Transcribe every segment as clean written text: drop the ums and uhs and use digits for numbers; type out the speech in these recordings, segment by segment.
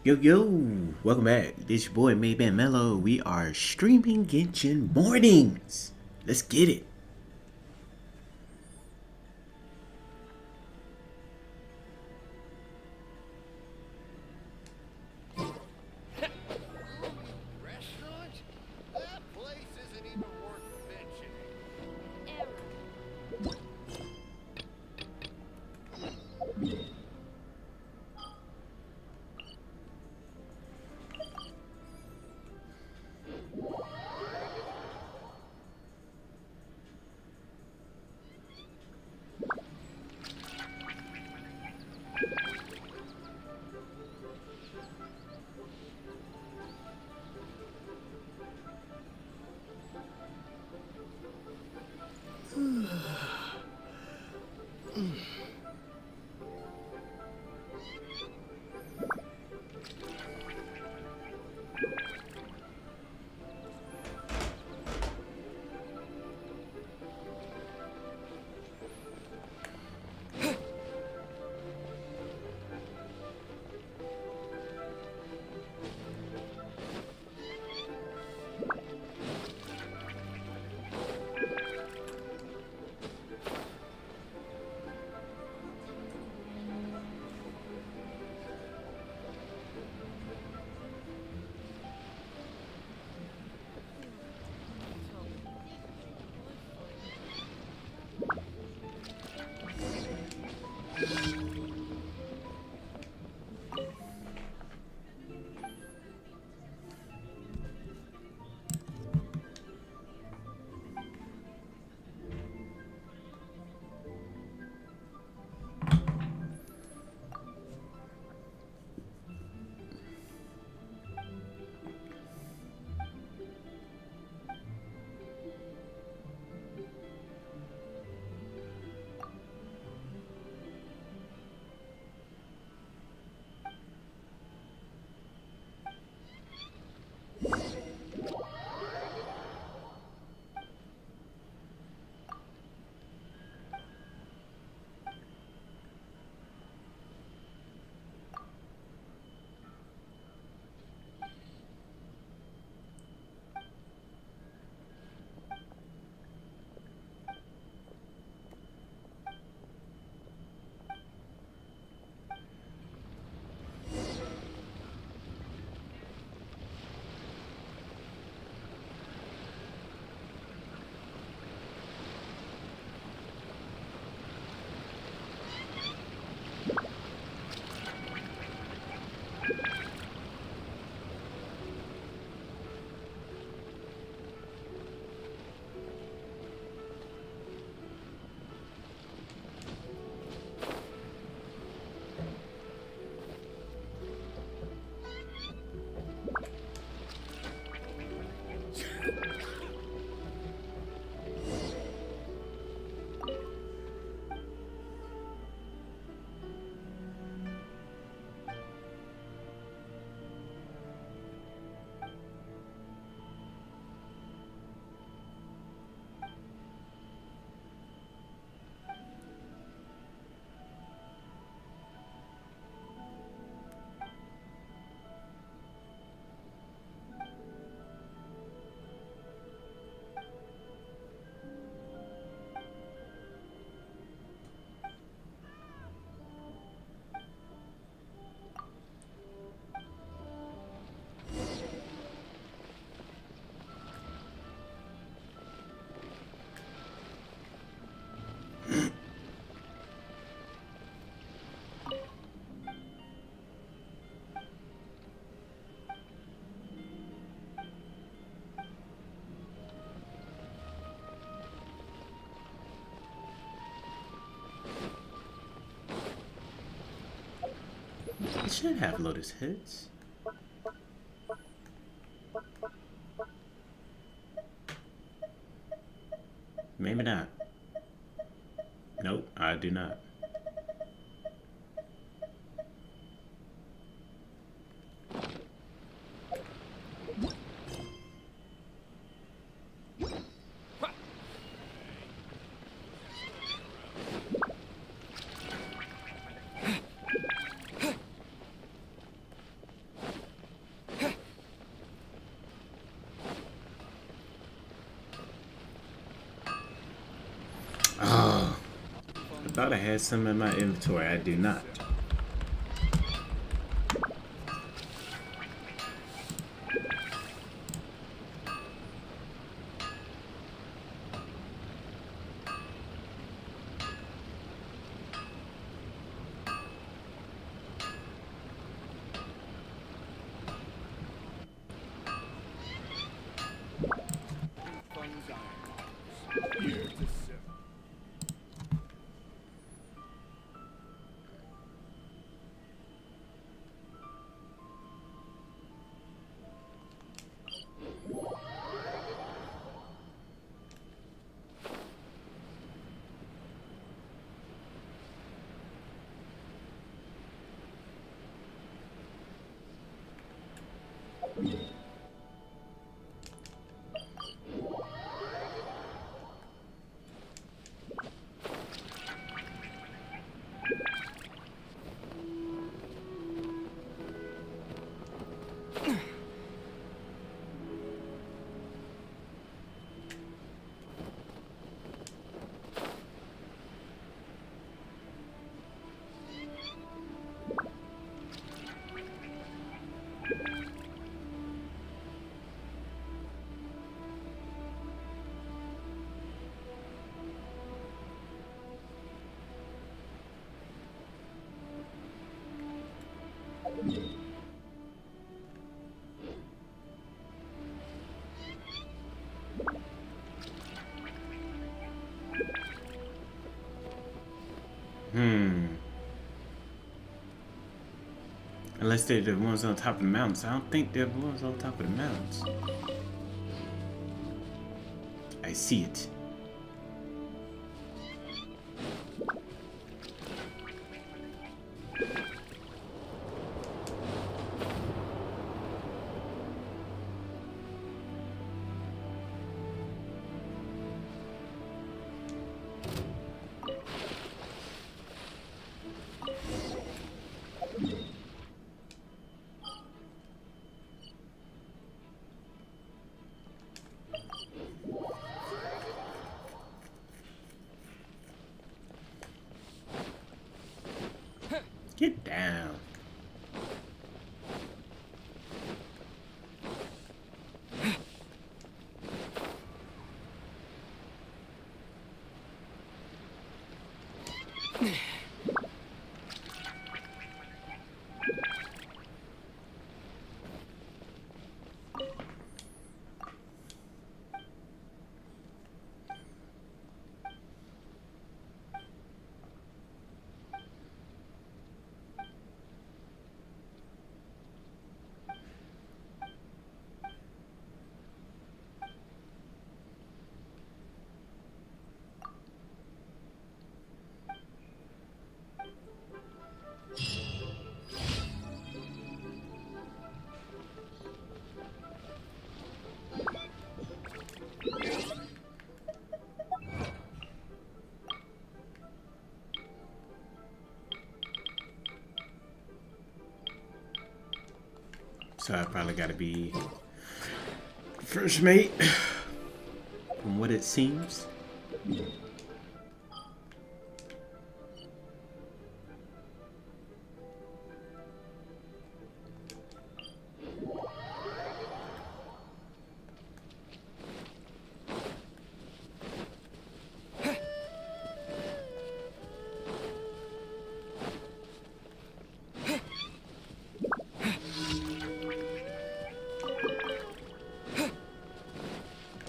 Yo, welcome back. This your boy MadeMenMelo. We are streaming Genshin mornings. Let's get it. Restaurant? That place isn't even worth mentioning. It should have Lotus hits. Maybe not. Nope, I do not. thought I had some in my inventory. I do not. Unless they're the ones on top of the mountains. I don't think they're the ones on top of the mountains. I see it. Get down. So I probably gotta be first mate, from what it seems.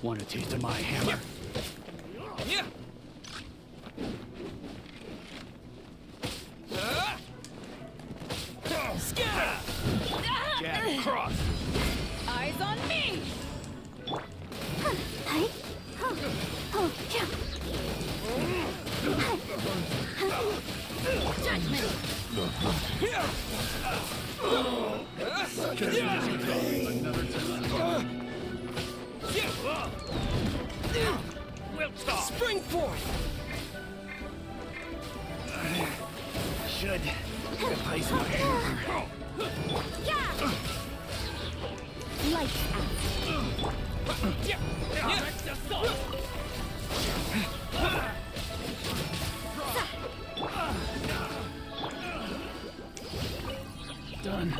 Want a taste of my hammer? Yeah. Jab cross. Eyes on me. We'll talk. Spring forth. Should replace my hammer. Lights out. Direct assault. done.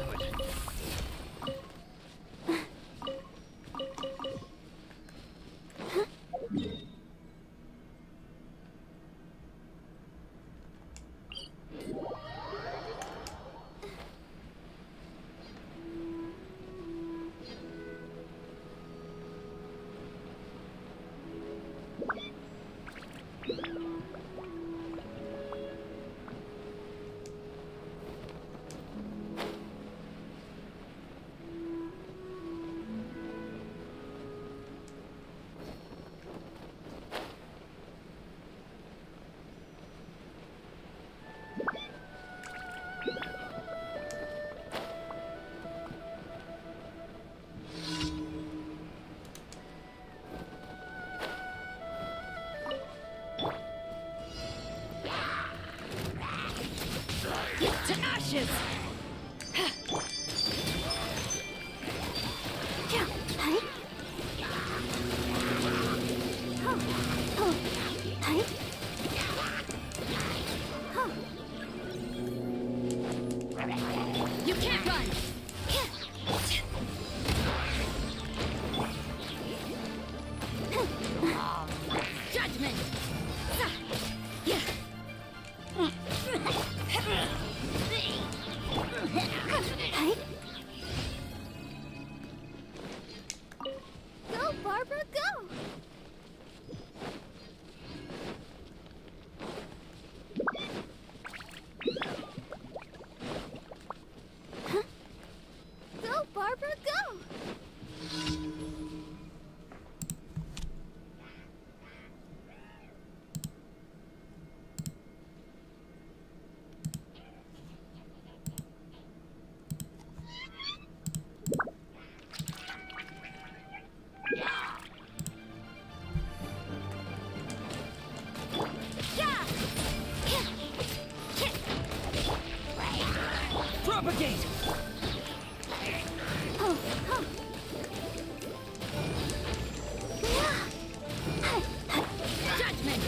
To ashes! You can't run! Judgment! Go, Barbara, go! Go, Barbara, go! Propagate! Judgment!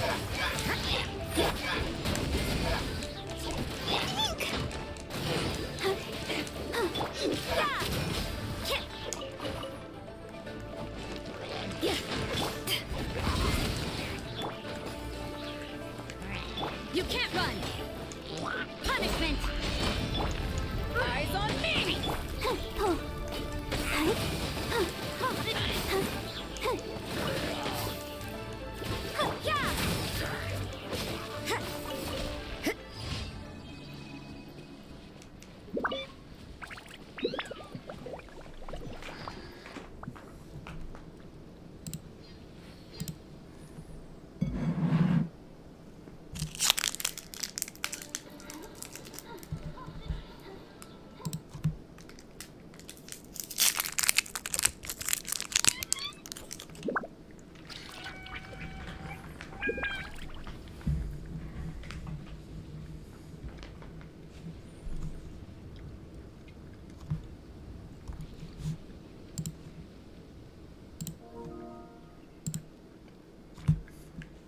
You can't run! Punishment! Eyes on me!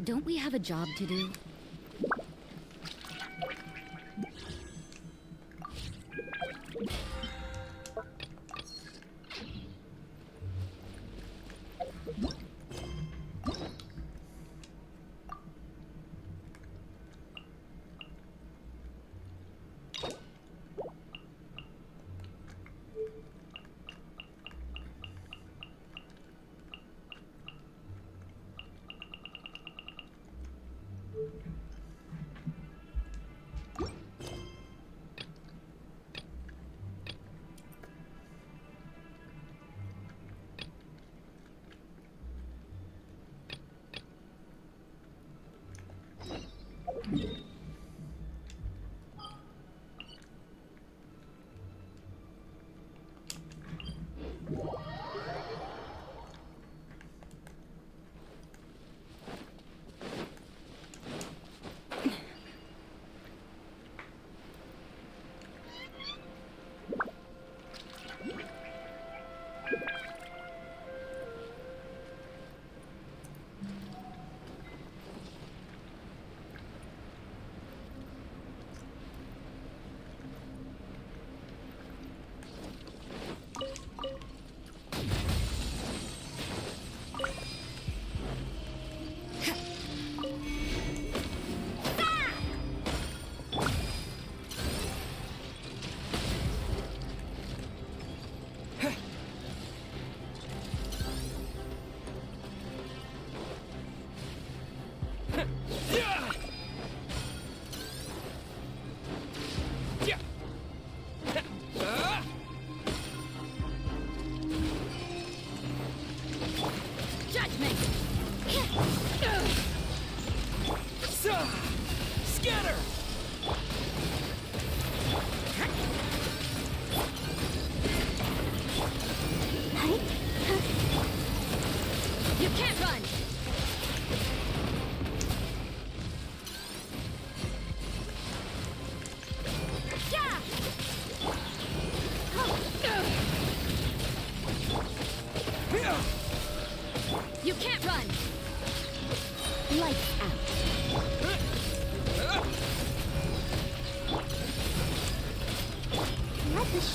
Don't we have a job to do?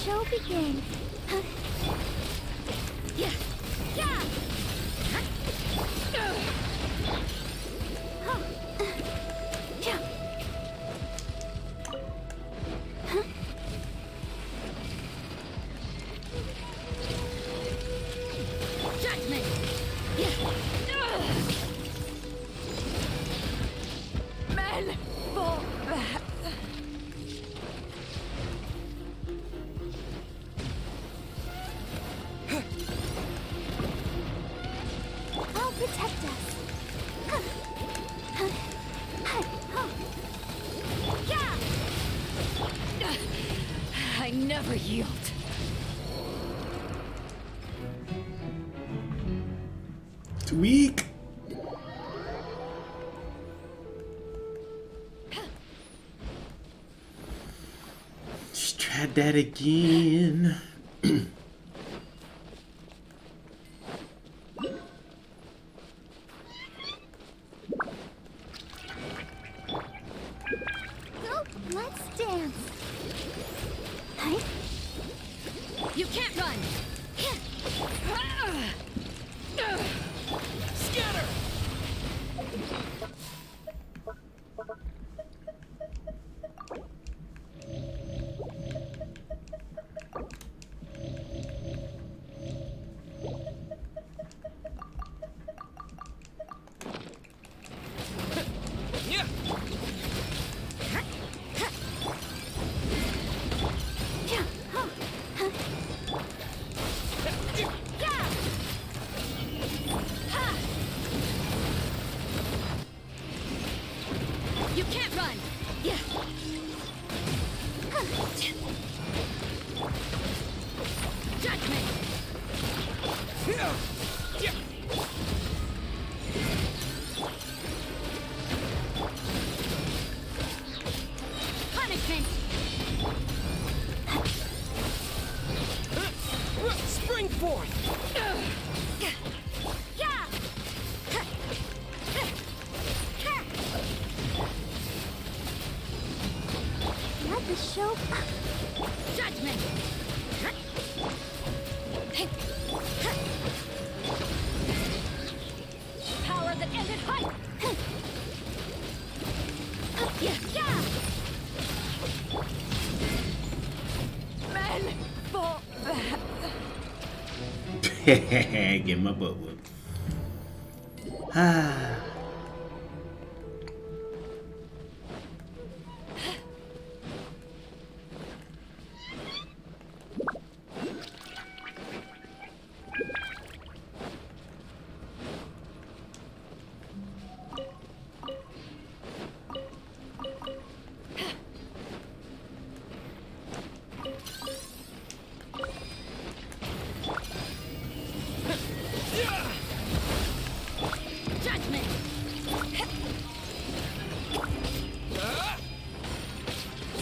show begin. Yeah. Yeah. Judgment. Yeah. Men for that. I'll protect us. Yeah. I never yield. Too weak. Just try that again. Go, let's dance. Hi. You can't run. Scatter! Yeah. You can't run. Yeah. Judgment. Yeah. Punishment. Spring forth! Yeah. Let the show. Judgment. Power that ended height. Yeah. Yeah. Men for that. Get my butt whooped. Ah. Judgment.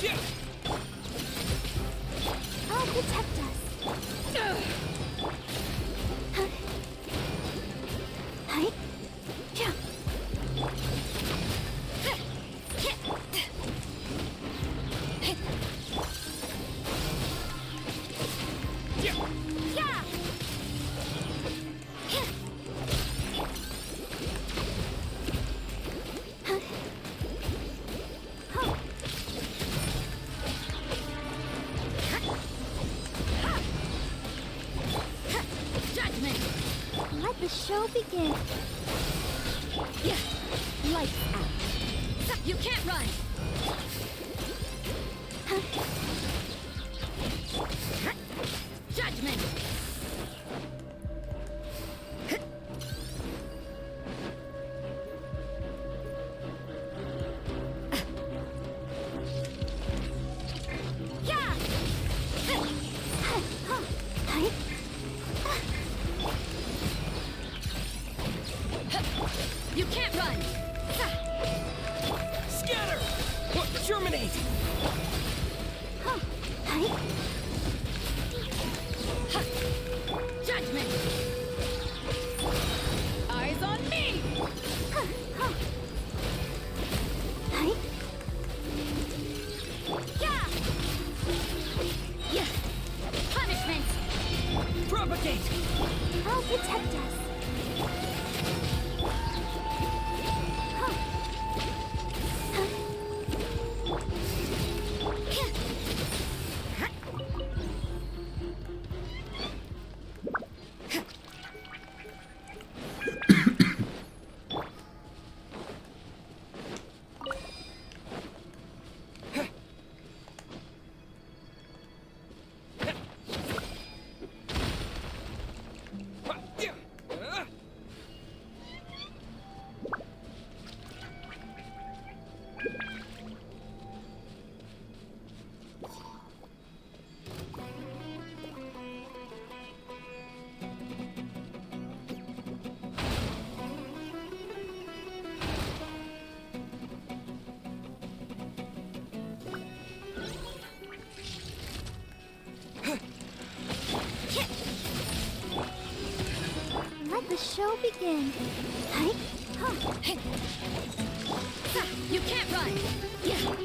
Yeah. I'll protect us. Hi. Yeah. Yeah. Yeah. Judgment. Let the show begin. Yeah. Lights out. You can't run. Judgment. Yeah. Hi. You can't run. Scatter! Germinate! Hi. Judgment. Eyes on me. Hi. Yeah. Yeah. protect us. Huh. Let the show begin. Hi. Huh. Hey. You can't run. Yeah.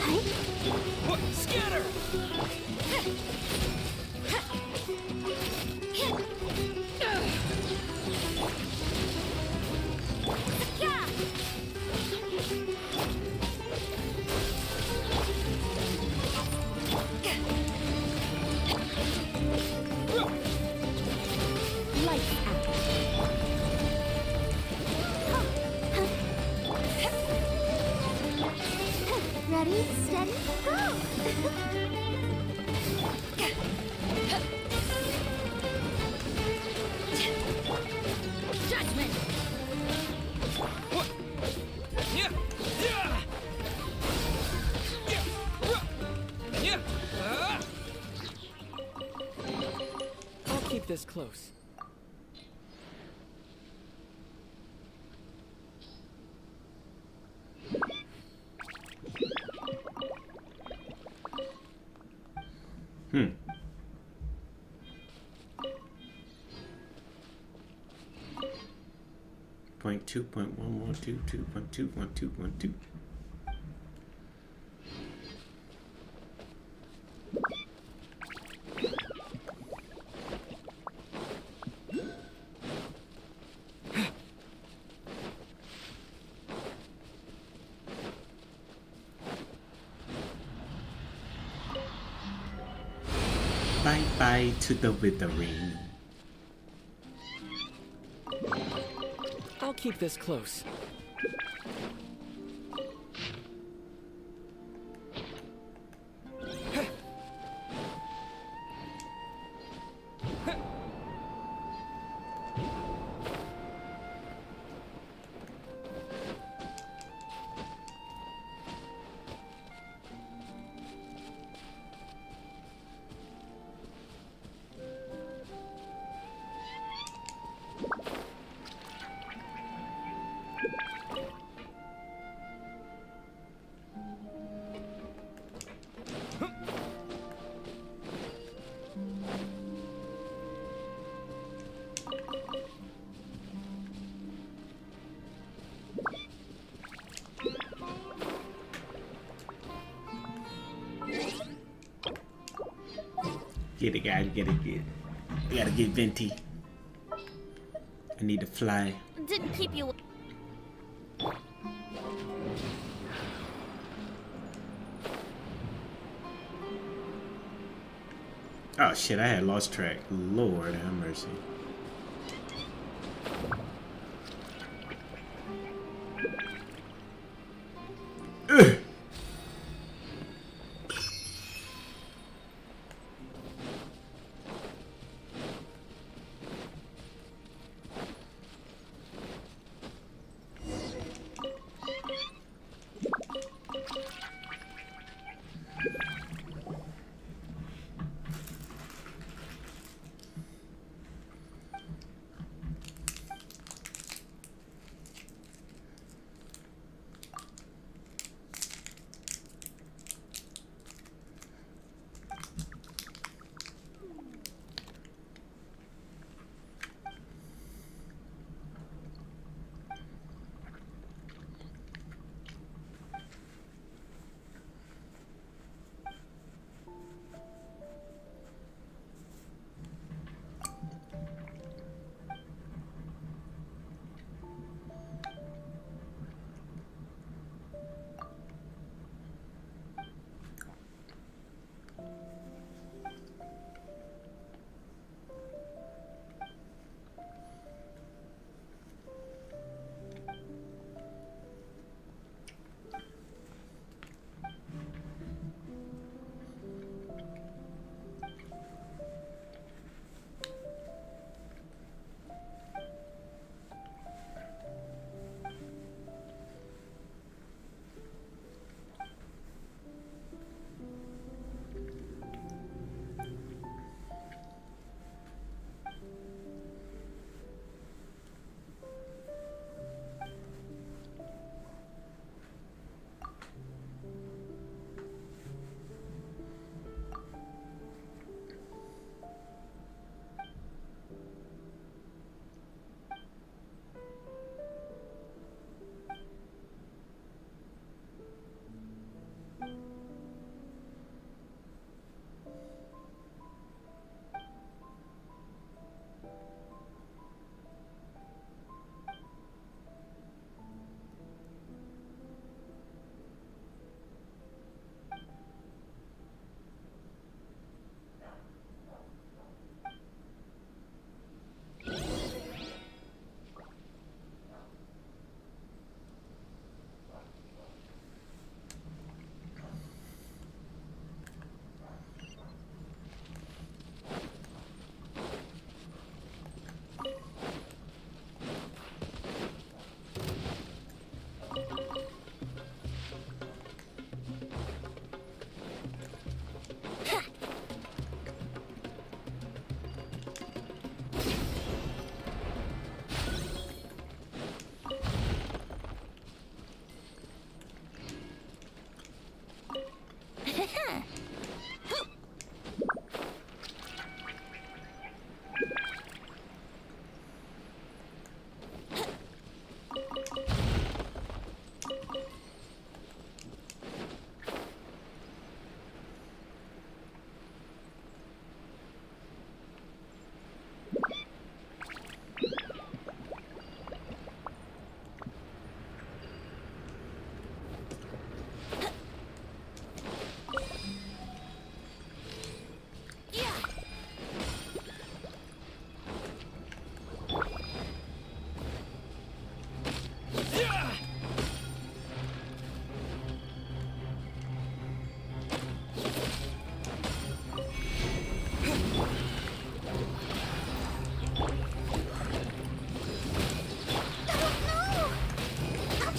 Hi. What? Scatter! Yeah. Lights out. Ready, steady, go! Judgment. What? Yeah! Yeah! Yeah! Yeah! I'll keep this close. Hmm. Point 2.112.2.2.2.2. Bye bye to the withering. I'll keep this close. Get it, guys. Get it. We gotta get Venti. I need to fly. Didn't keep you. Oh shit, I had lost track. Lord have mercy. Ugh.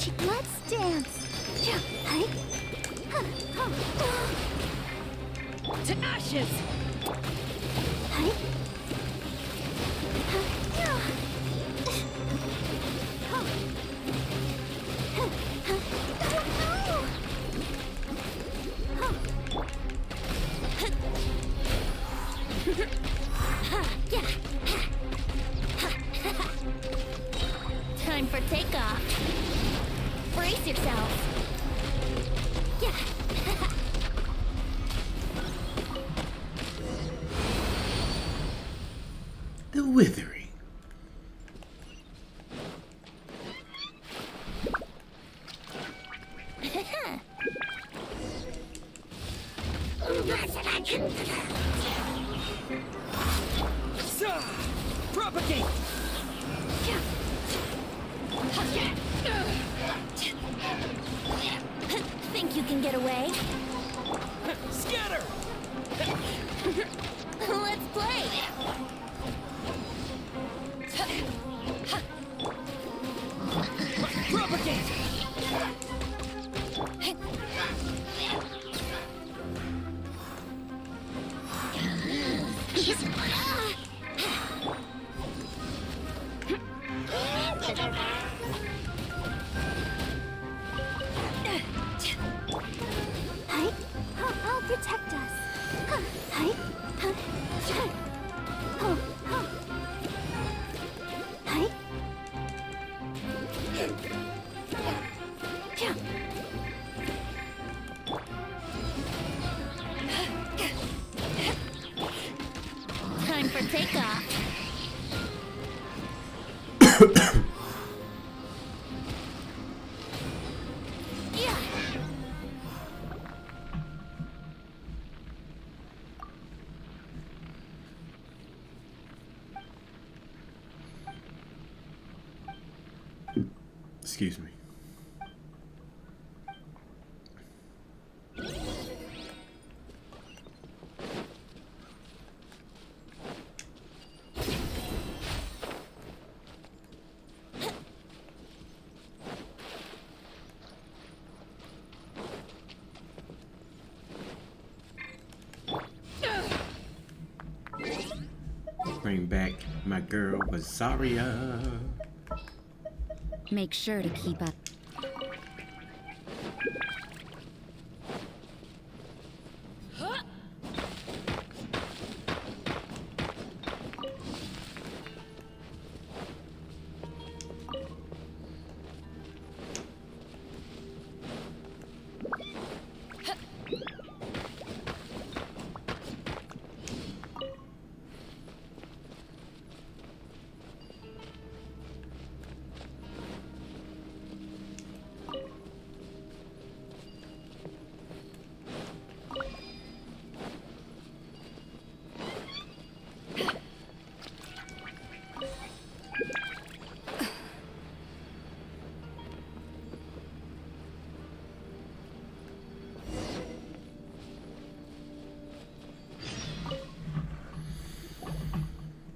Let's dance. Hi. To ashes! Hi. Time for takeoff. Brace yourself. Yeah. The withering. Propagate! Think you can get away? Scatter! Let's play! Propagate! Hi. I'll protect us. Hi. Hi. Time for takeoff. Yeah. Excuse me. Bring back my girl Rosaria. Make sure to keep up.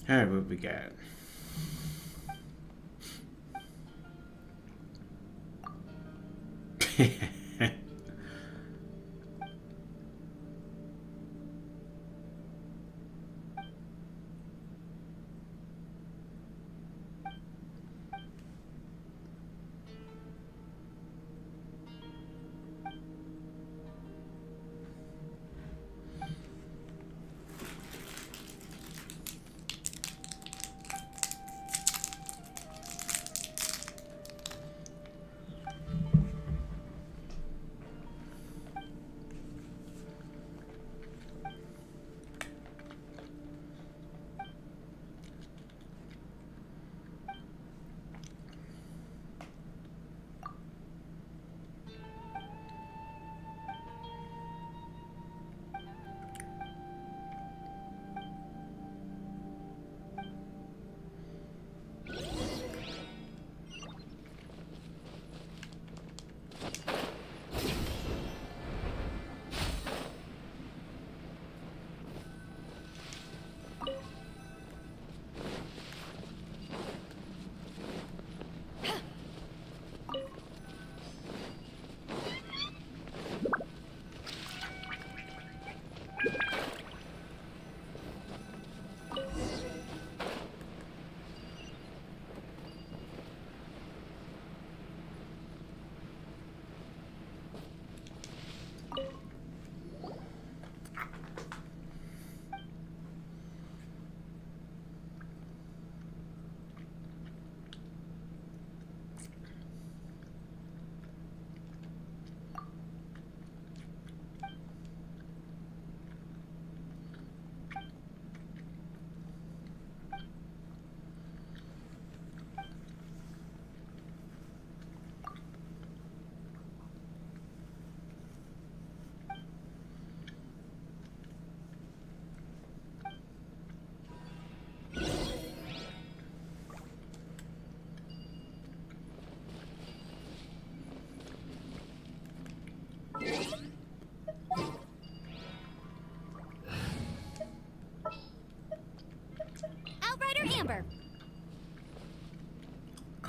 Alright, what we got?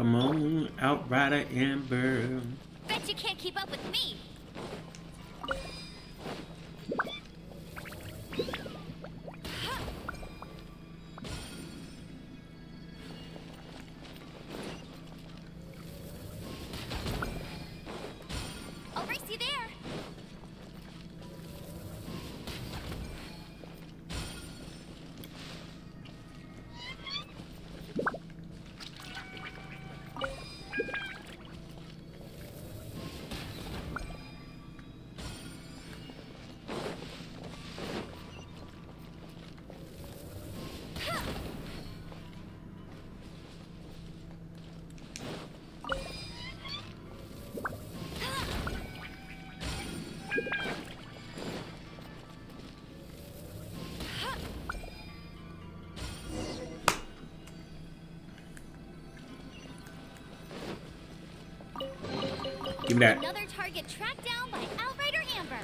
Come on, Outrider Amber. Bet you can't keep up with me. I'll race you there. Give me that. Another target tracked down by Outrider Amber.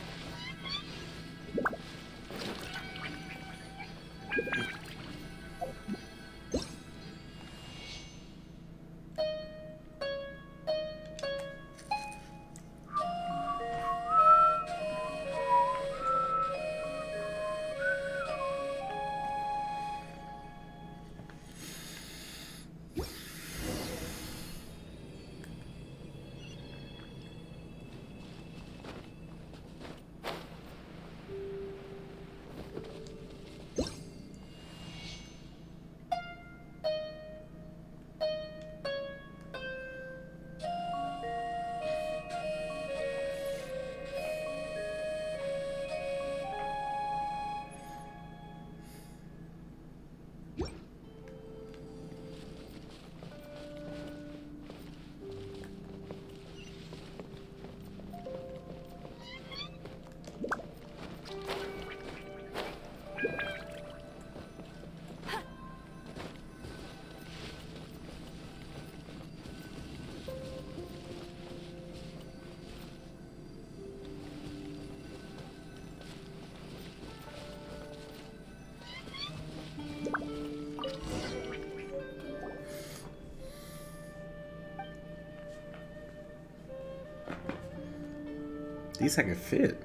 These I can fit.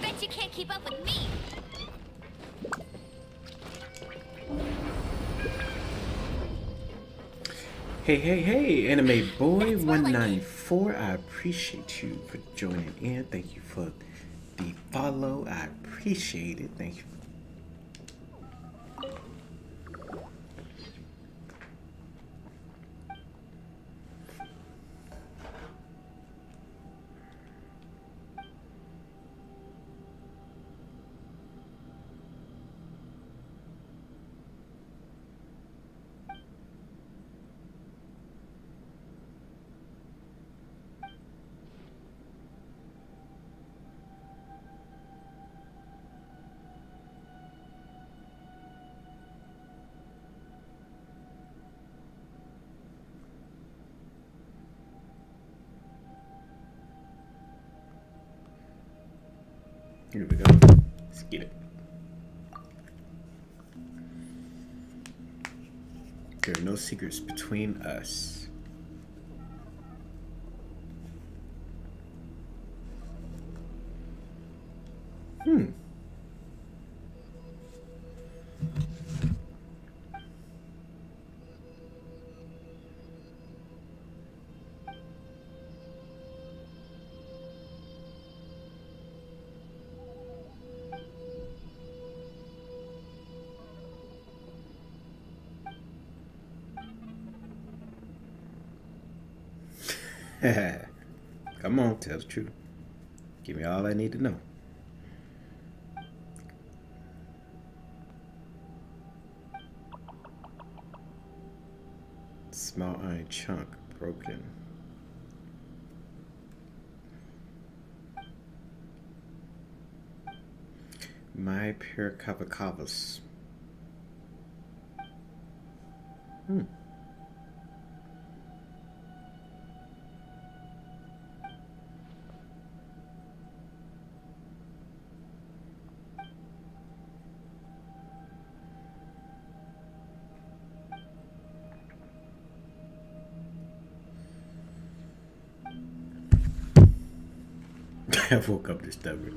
Bet you can't keep up with me. Hey, Anime Boy That's more like it. 194. I appreciate you for joining in. Thank you for the follow. I appreciate it. Thank you. Here we go. Let's get it. There are no secrets between us. Come on, tell the truth. Give me all I need to know. Small iron chunk broken. My Paracavacavas. I woke up disturbed.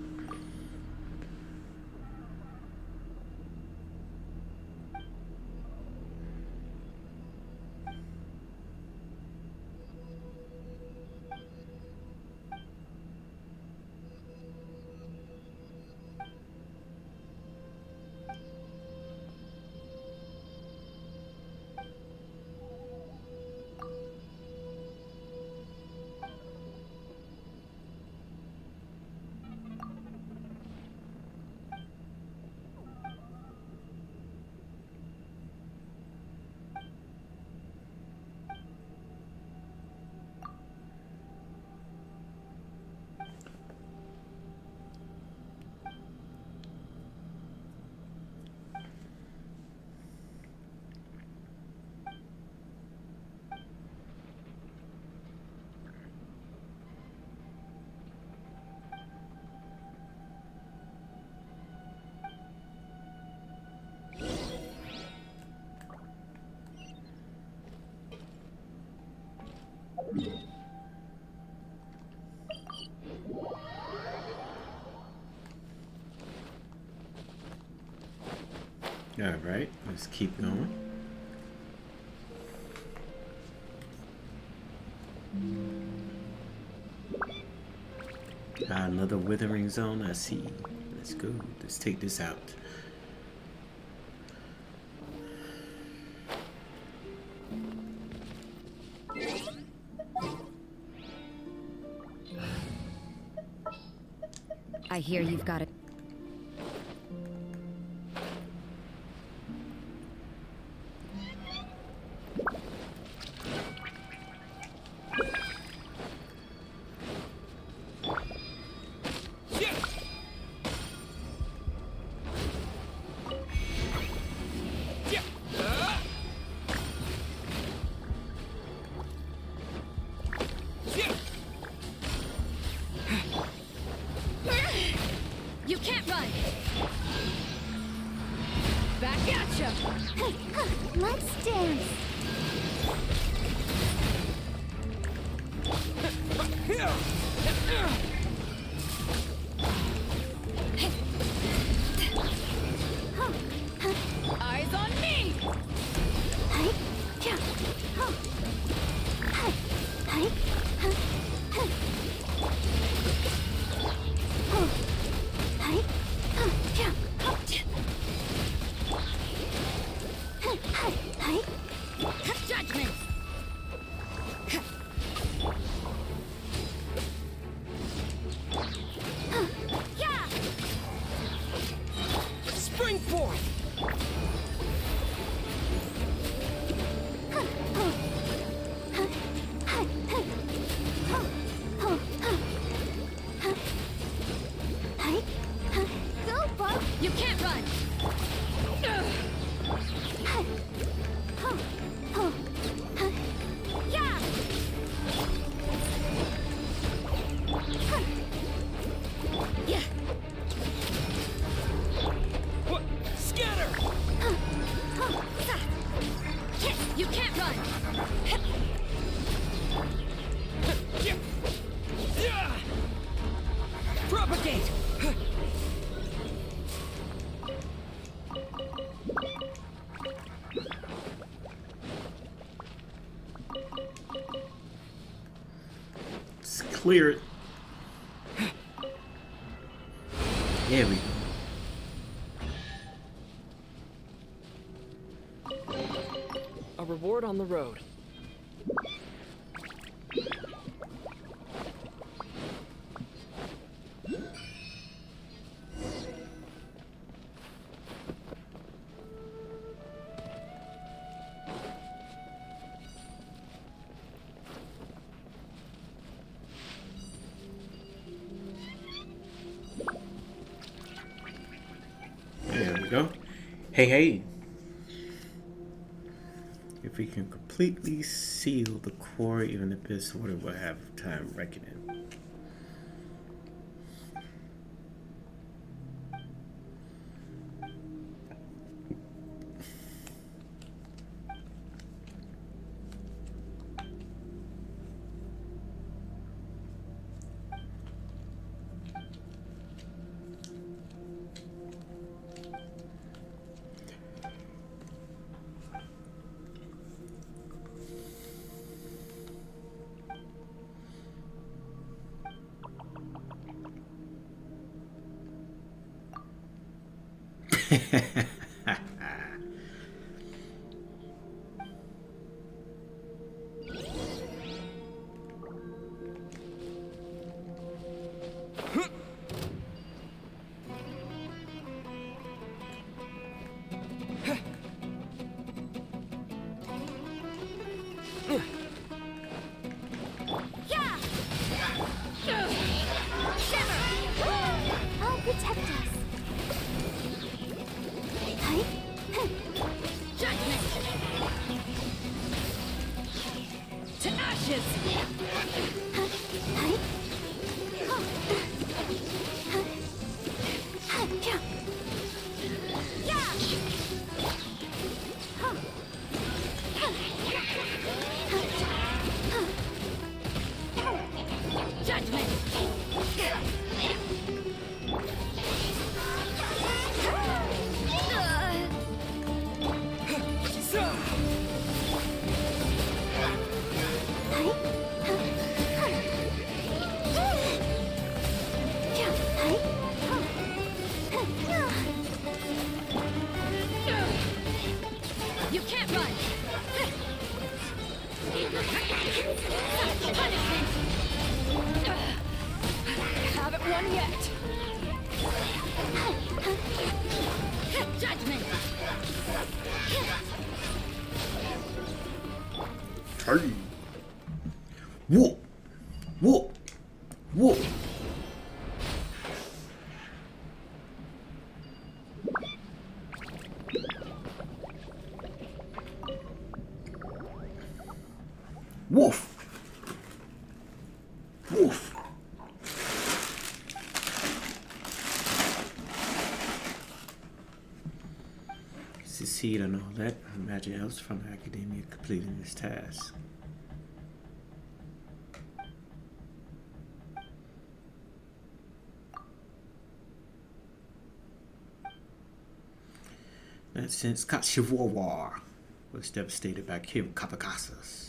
All right, let's keep going. Another withering zone, I see. Let's go. Let's take this out. I hear you've got it. You can't run! Back at ya! Let's dance. Eyes on me! Hi, ja, ho. Hi, hi, huh, huh. Oh, hi, huh, ja, ho, ja. Hi, hi. Judgment! Propagate! Let's clear it. There we go. A reward on the road. There we go. Hey, hey. If we can completely seal the core, even the abyss water will have time reckoning. Yeah! Shimmer! I'll protect us. Hi. Judgment! To ashes! Hi. Yeah. Judgment! You can't run! Punishment! Haven't won yet! Judgment! Hey. Whoa. Whoa. Whoa. Woof. Woof. Succeed on all that. Imagine else from academia completing this task. That since Kashiwawa was devastated by Kim Kapakasas.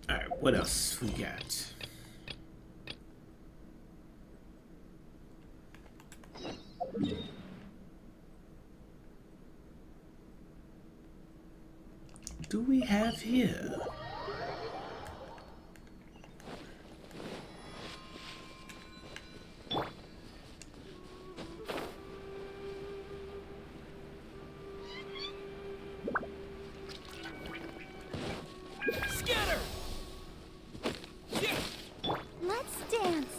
Alright, what else we got? Do we have here? Scatter! Yeah! Let's dance.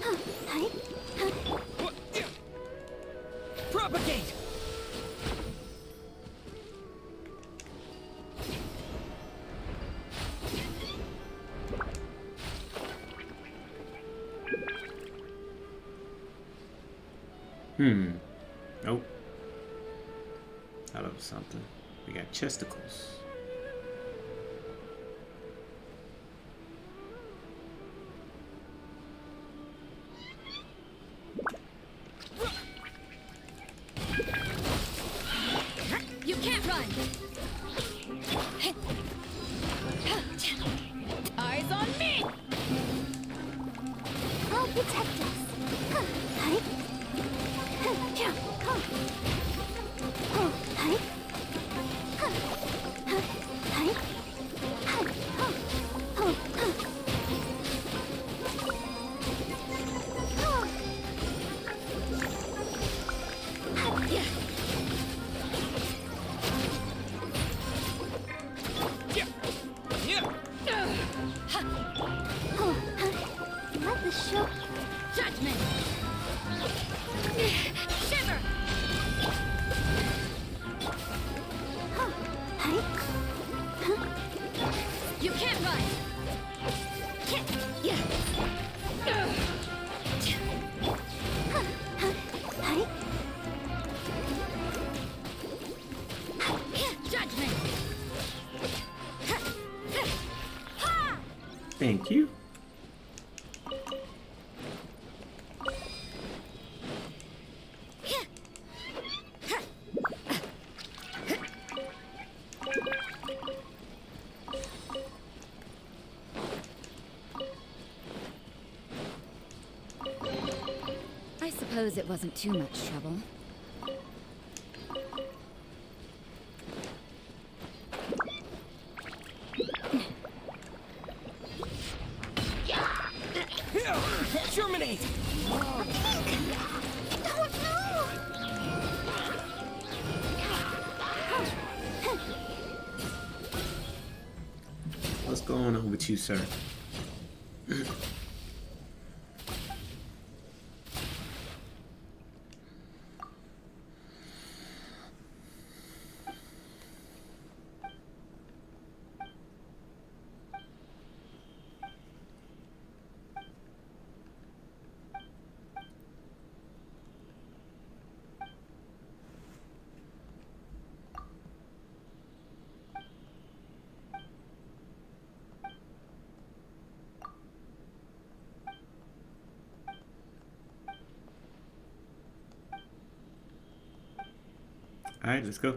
Huh, hi, huh. What? Yeah! Propagate! Nope. Thought of something. We got chesticles. You can't run. Eyes on me. I'll protect us. Huh, hi. Huh, yeah, come. Oh, hi. Huh, huh, hi. Huh, oh, oh, huh. Oh. Huh, yeah. Yeah! Yeah! Oh, huh. Let the show. Judgment. Shiver. Huh, hi. Huh, You can't run. yeah. Huh, huh, hi. Judgment. Thank you. I suppose it wasn't too much trouble. Yeah! Germinate! Oh, no! What's going on with you, sir? All right, let's go.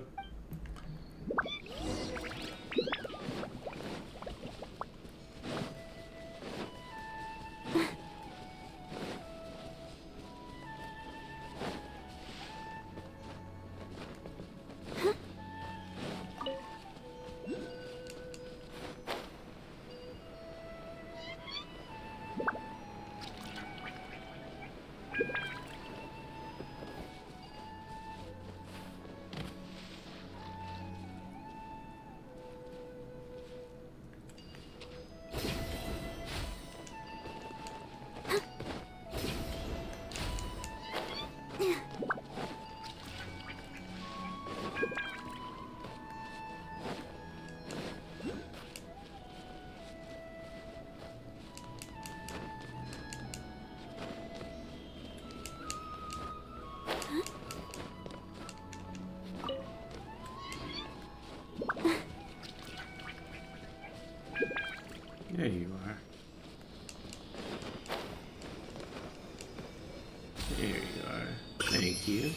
Thank you.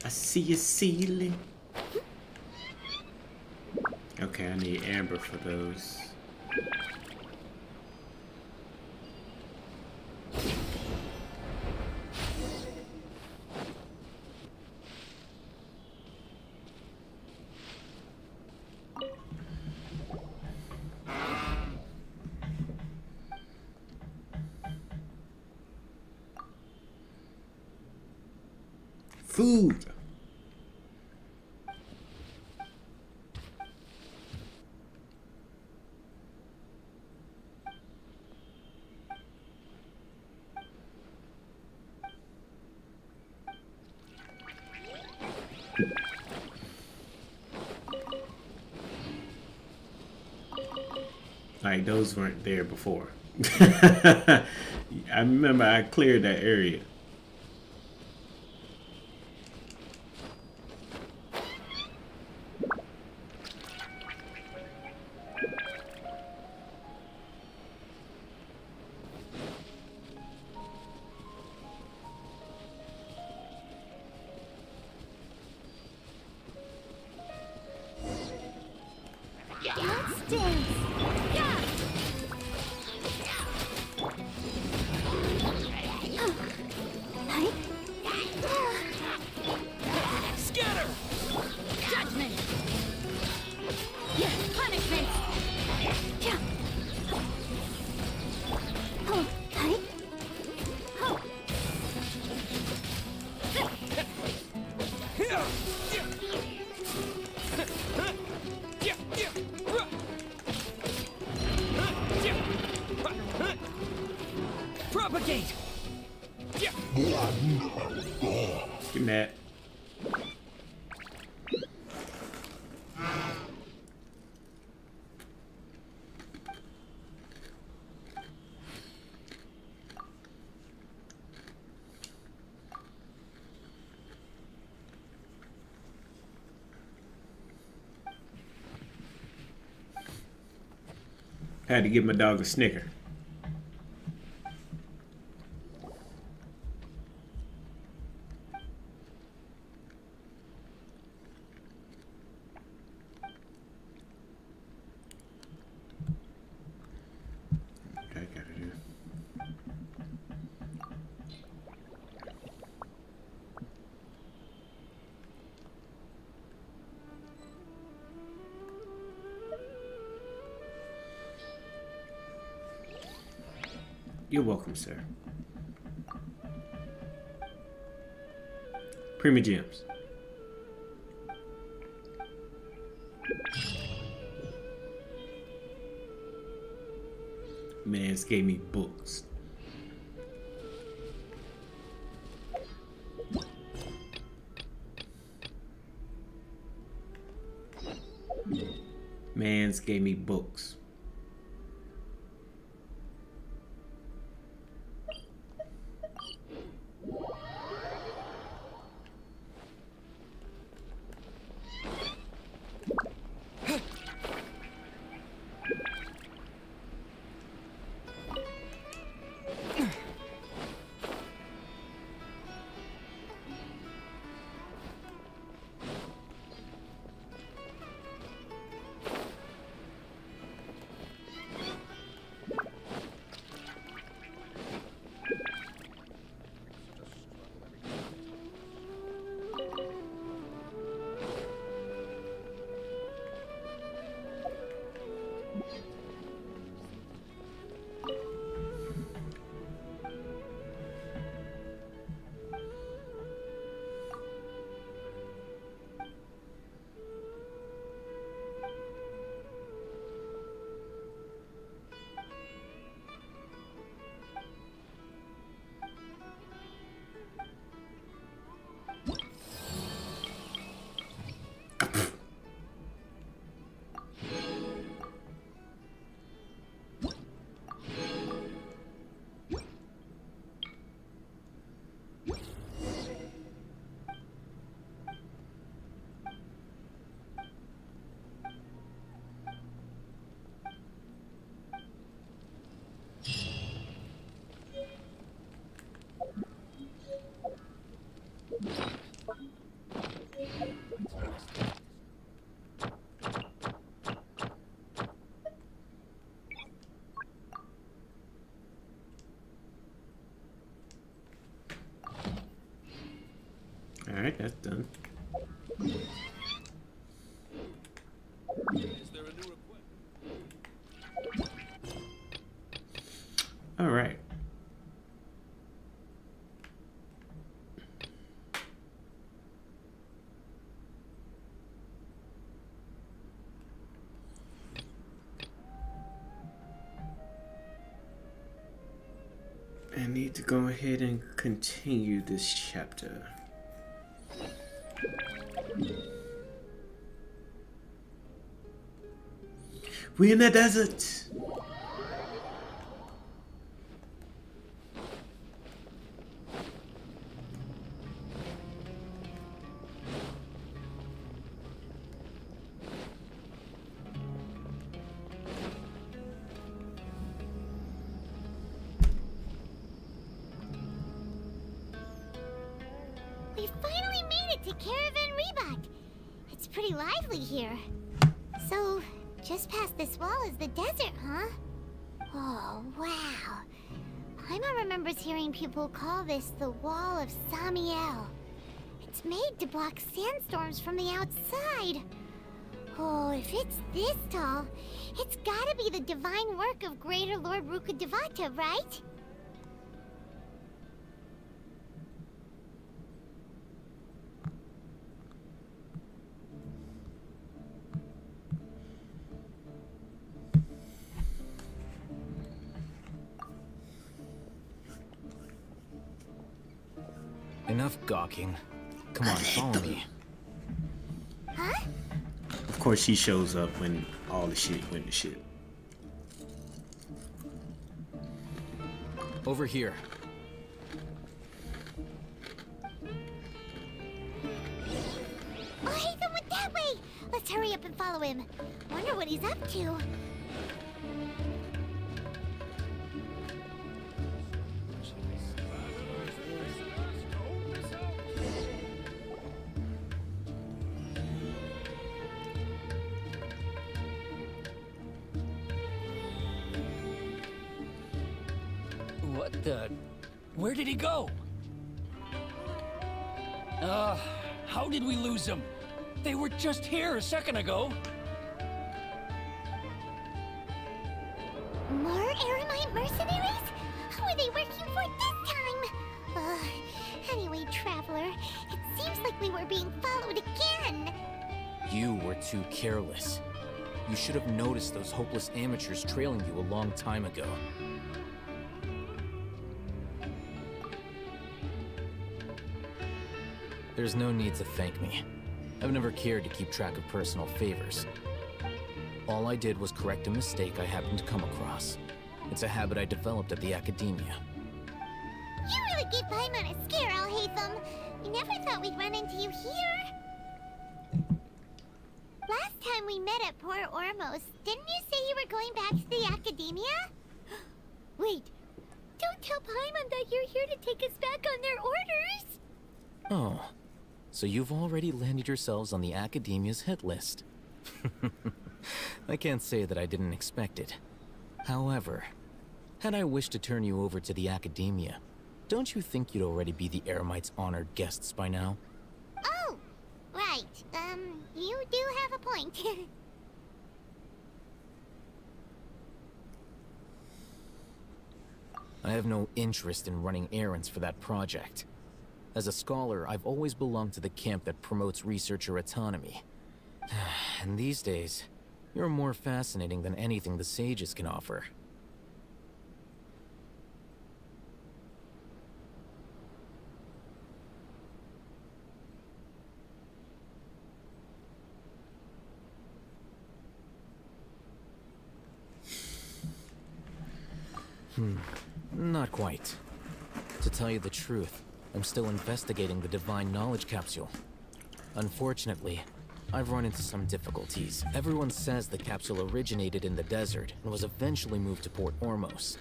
I see a ceiling. Okay, I need amber for those. Food. Like those weren't there before. I remember I cleared that area. Let's dance. Yeah. Hi. Scatter! Judgment! Yeah, punishment! Yeah. Oh, hi. Oh, Yeah! Yeah! Yeah! Propagate! Yeah! Give me that. I had to give my dog a Snicker. What I gotta do? You're welcome, sir. Prima Gems. Mans gave me books. Mans gave me books. Alright, that's done. Is there a new request? Alright. I need to go ahead and continue this chapter. We in the desert. We finally made it to Caravan Rebot. It's pretty lively here. So, just past this wall is the desert, huh? Oh, wow. Paimon remembers hearing people call this the Wall of Samiel. It's made to block sandstorms from the outside. Oh, if it's this tall, it's gotta be the divine work of Greater Lord Rukkhadevata, right? Enough gawking. Come on, follow me. Huh? Of course, she shows up when all the shit went to shit. Over here. Oh, Hatham went that way! Let's hurry up and follow him. Wonder what he's up to. What the? Where did he go? How did we lose him? They were just here a second ago. More Aramite mercenaries? Who are they working for this time? Anyway, Traveler, it seems like we were being followed again. You were too careless. You should have noticed those hopeless amateurs trailing you a long time ago. There's no need to thank me. I've never cared to keep track of personal favors. All I did was correct a mistake I happened to come across. It's a habit I developed at the academia. You really gave Paimon a scare, Al Hatham. We never thought we'd run into you here. Last time we met at Port Ormos, didn't you say you were going back to the academia? Wait, don't tell Paimon that you're here to take us back on their orders. Oh, so you've already landed yourselves on the academia's hit list. I can't say that I didn't expect it. However, had I wished to turn you over to the academia, don't you think you'd already be the Eremites' honored guests by now? Oh, right. You do have a point. I have no interest in running errands for that project. As a scholar, I've always belonged to the camp that promotes researcher autonomy. And these days, you're more fascinating than anything the sages can offer. Not quite. To tell you the truth, I'm still investigating the Divine Knowledge Capsule. Unfortunately, I've run into some difficulties. Everyone says the capsule originated in the desert and was eventually moved to Port Ormos.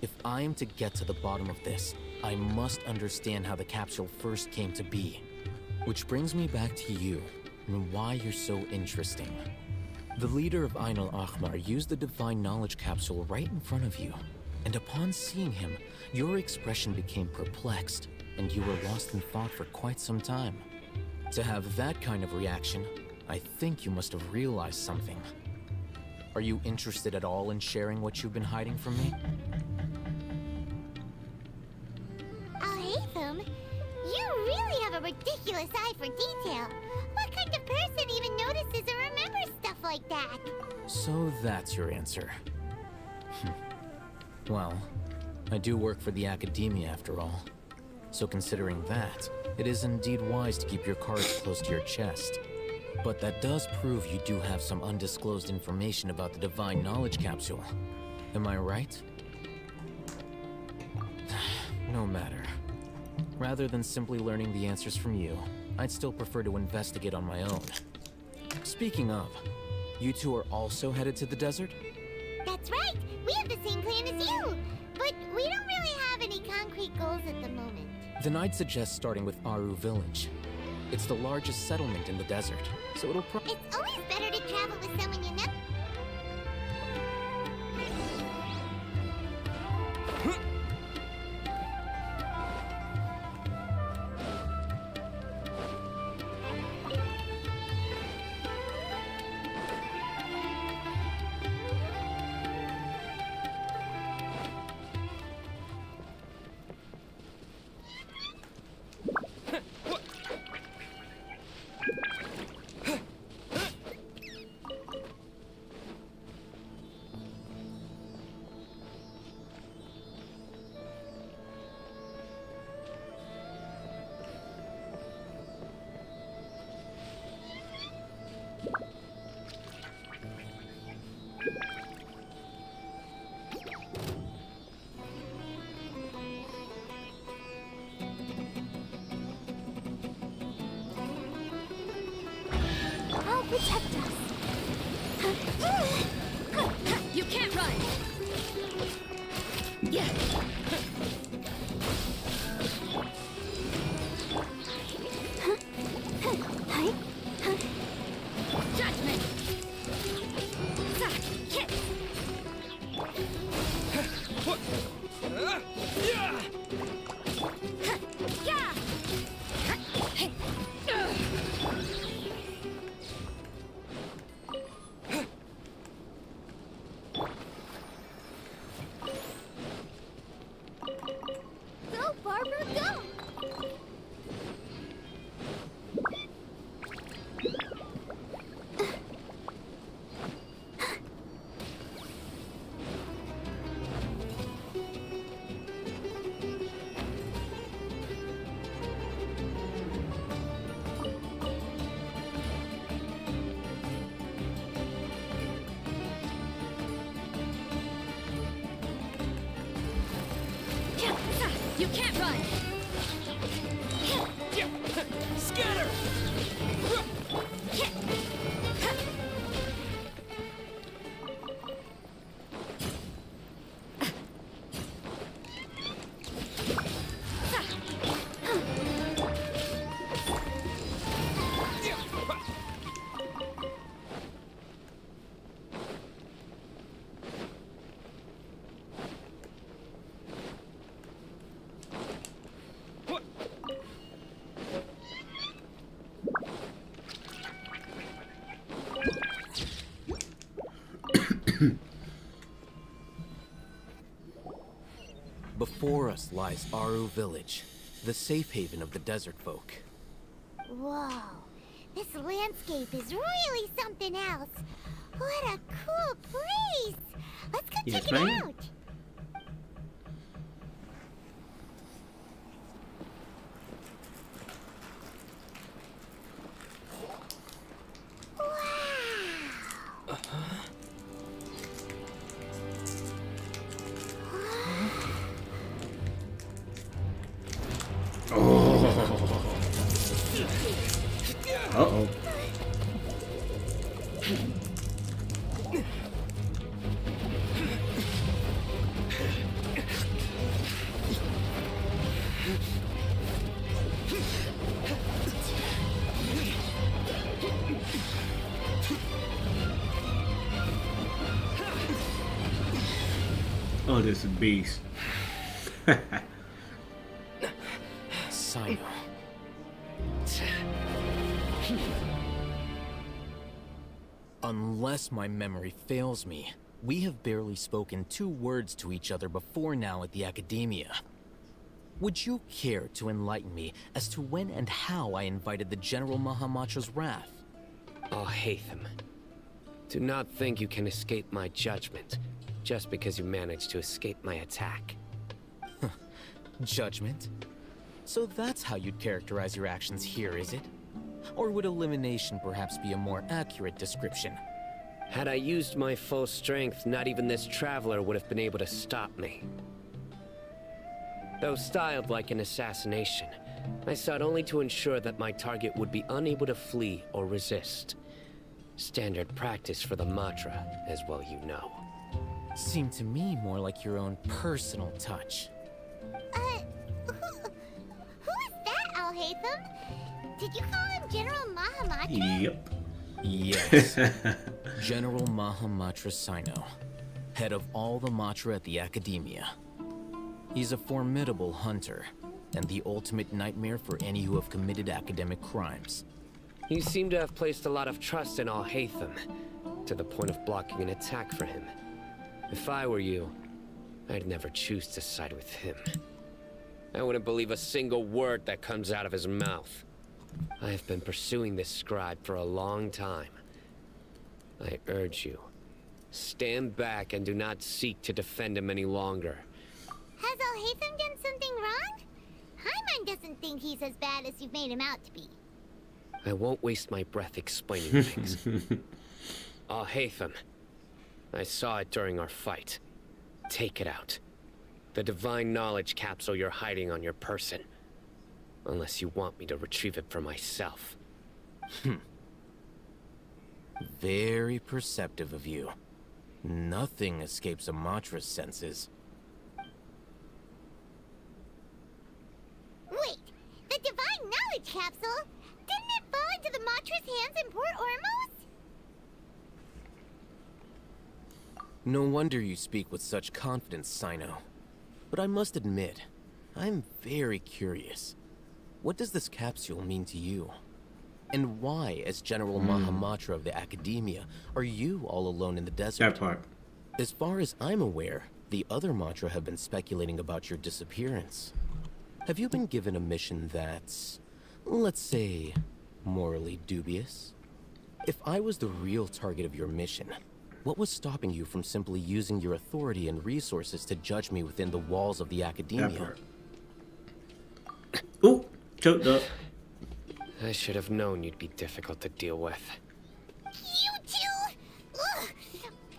If I am to get to the bottom of this, I must understand how the capsule first came to be. Which brings me back to you, and why you're so interesting. The leader of Ain al-Ahmar used the Divine Knowledge Capsule right in front of you, and upon seeing him, your expression became perplexed. and you were lost in thought for quite some time. To have that kind of reaction, I think you must have realized something. Are you interested at all in sharing what you've been hiding from me? Oh, Aethum, you really have a ridiculous eye for detail. What kind of person even notices or remembers stuff like that? So that's your answer. Well, I do work for the academia after all. So considering that, it is indeed wise to keep your cards close to your chest. But that does prove you do have some undisclosed information about the Divine Knowledge Capsule. Am I right? No matter. Rather than simply learning the answers from you, I'd still prefer to investigate on my own. Speaking of, you two are also headed to the desert? That's right. We have the same plan as you. But we don't really have any concrete goals at the moment. Then I'd suggest starting with Aru Village. It's the largest settlement in the desert, so it'll It's always better to travel with someone you know. I'll protect us. You can't run! Yeah! Hi. Judgment! Kick! Go, Barber, go! You can't run! Scatter! Before us lies Aru Village, the safe haven of the desert folk. Whoa. This landscape is really something else. What a cool place. Let's go Yes, check ma'am. it out. Wow. Uh-oh. Oh, this is a beast. Sino. Unless my memory fails me, we have barely spoken 2 words to each other before now at the Academia. Would you care to enlighten me as to when and how I invited the General Mahamatra's wrath? Oh, Hatham. Do not think you can escape my judgment, just because you managed to escape my attack. Judgment? So that's how you'd characterize your actions here, is it? Or would elimination perhaps be a more accurate description? Had I used my full strength, not even this traveler would have been able to stop me. Though styled like an assassination, I sought only to ensure that my target would be unable to flee or resist. Standard practice for the Matra, as well you know. Seemed to me more like your own personal touch. Who is that, Al-Haytham? Did you call him General Mahamatra? Yep. Yes. General Mahamatra Sino, head of all the Matra at the Academia. He's a formidable hunter, and the ultimate nightmare for any who have committed academic crimes. You seem to have placed a lot of trust in Al-Haytham, to the point of blocking an attack for him. If I were you, I'd never choose to side with him. I wouldn't believe a single word that comes out of his mouth. I have been pursuing this scribe for a long time. I urge you, stand back and do not seek to defend him any longer. Has Al-Haytham done something wrong? Hyman doesn't think he's as bad as you've made him out to be. I won't waste my breath explaining things. Al-Haytham, I saw it during our fight. Take it out. The divine knowledge capsule you're hiding on your person. Unless you want me to retrieve it for myself. Very perceptive of you. Nothing escapes a Matra's senses. Wait, the divine knowledge capsule? Didn't it fall into the Matra's hands in Port Ormos? No wonder you speak with such confidence, Sino. But I must admit, I'm very curious. What does this capsule mean to you? And why, as General Mahamatra of the Academia, are you all alone in the desert? That part. As far as I'm aware, the other Matra have been speculating about your disappearance. Have you been given a mission that's, let's say, morally dubious? If I was the real target of your mission, what was stopping you from simply using your authority and resources to judge me within the walls of the That Academia? part. Ooh, choked up. I should have known you'd be difficult to deal with. You two? Ugh!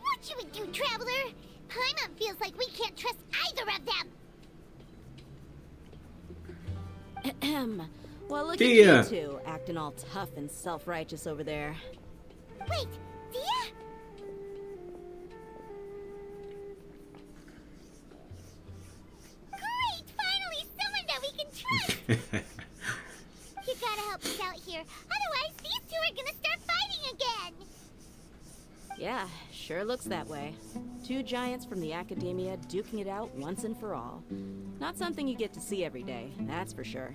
What you would do, Traveler? Paimon feels like we can't trust either of them. Ahem. Well, look See ya. at you two, acting all tough and self-righteous over there. Wait, Dia? Great! Finally, someone that we can trust! You gotta help us out here. Otherwise, these two are gonna start fighting again! Yeah, sure looks that way. 2 giants from the Academia duking it out once and for all. Not something you get to see every day, that's for sure.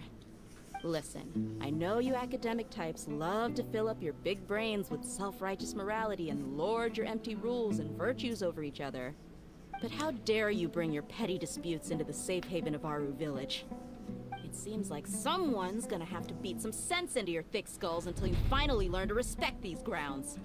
Listen, I know you academic types love to fill up your big brains with self-righteous morality and lord your empty rules and virtues over each other. But how dare you bring your petty disputes into the safe haven of Aru Village? It seems like someone's gonna have to beat some sense into your thick skulls until you finally learn to respect these grounds.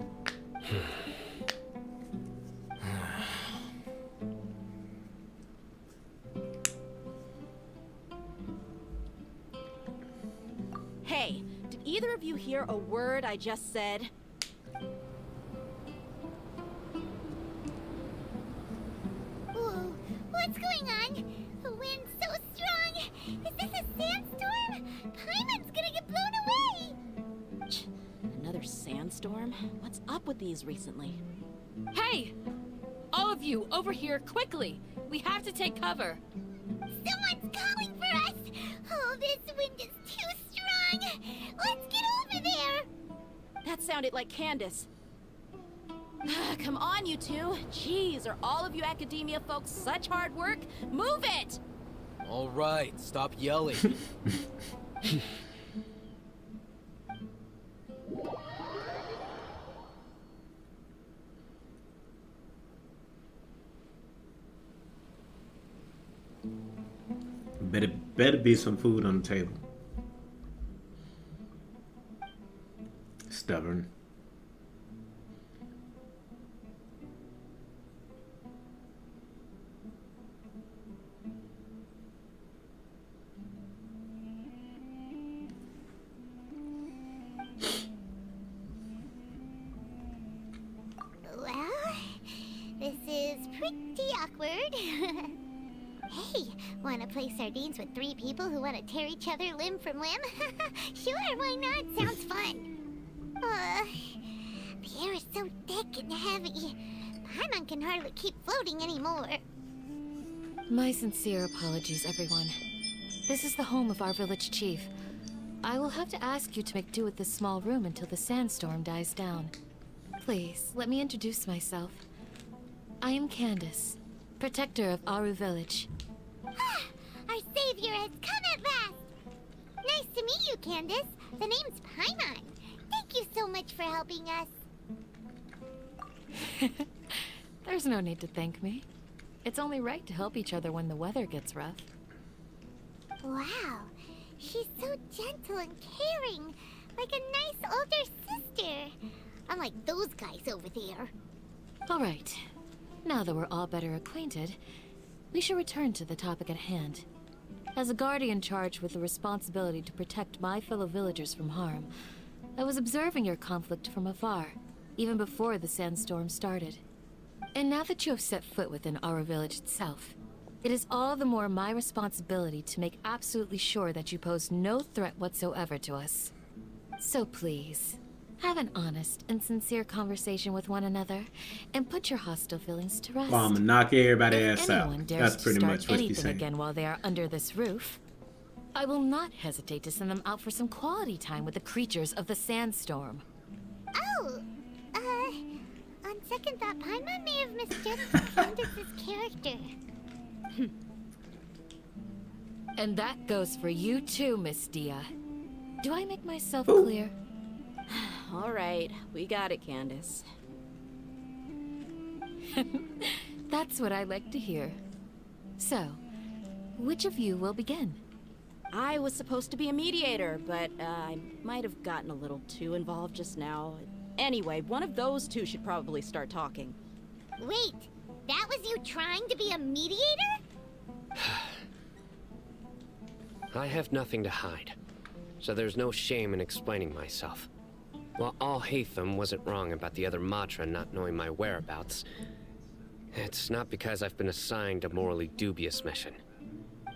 Hey, did either of you hear a word I just said? Whoa, what's going on? The wind's so strong. Is this a sandstorm? Paimon's gonna get blown away. Another sandstorm? What's up with these recently? Hey! All of you, over here, quickly! We have to take cover. Someone's calling for us. Oh, this wind is too strong. Let's get over there. That sounded like Candace. Come on, you two. Jeez, are all of you academia folks such hard work? Move it! All right, stop yelling. Better be some food on the table. Stubborn. Well, this is pretty awkward. Hey, wanna play sardines with 3 people who wanna tear each other limb from limb? Sure, why not? Sounds fun. The air is so thick and heavy. Paimon can hardly keep floating anymore. My sincere apologies, everyone. This is the home of our village chief. I will have to ask you to make do with this small room until the sandstorm dies down. Please, let me introduce myself. I am Candace, protector of Aru village. Our savior has come at last! Nice to meet you, Candace. The name's Paimon. Thank you so much for helping us. There's no need to thank me. It's only right to help each other when the weather gets rough. Wow, she's so gentle and caring, like a nice older sister. Unlike those guys over there. All right. Now that we're all better acquainted, we should return to the topic at hand. As a guardian charged with the responsibility to protect my fellow villagers from harm, I was observing your conflict from afar, even before the sandstorm started. And now that you have set foot within our village itself, it is all the more my responsibility to make absolutely sure that you pose no threat whatsoever to us. So please, have an honest and sincere conversation with one another, and put your hostile feelings to rest. Well, I'm gonna knock everybody If ass out. anyone dares That's to pretty start much what she's anything saying. again while they are under this roof, I will not hesitate to send them out for some quality time with the creatures of the sandstorm. Oh, on second thought, Paimon may have misjudged Candace's character. And that goes for you too, Miss Dia. Do I make myself clear? All right, we got it, Candace. That's what I like to hear. So, which of you will begin? I was supposed to be a mediator, but I might have gotten a little too involved just now. Anyway, one of those two should probably start talking. Wait, that was you trying to be a mediator? I have nothing to hide, so there's no shame in explaining myself. While Alhaitham wasn't wrong about the other Matra not knowing my whereabouts, it's not because I've been assigned a morally dubious mission.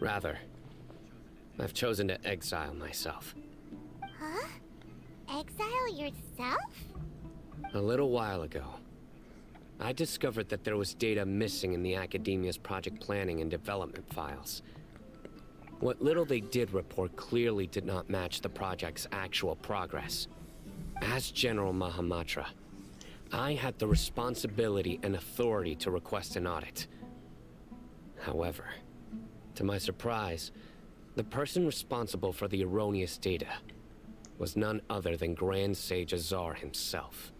Rather, I've chosen to exile myself. Huh? Exile yourself? A little while ago, I discovered that there was data missing in the Academia's project planning and development files. What little they did report clearly did not match the project's actual progress. As General Mahamatra, I had the responsibility and authority to request an audit. However, to my surprise, the person responsible for the erroneous data was none other than Grand Sage Azar himself.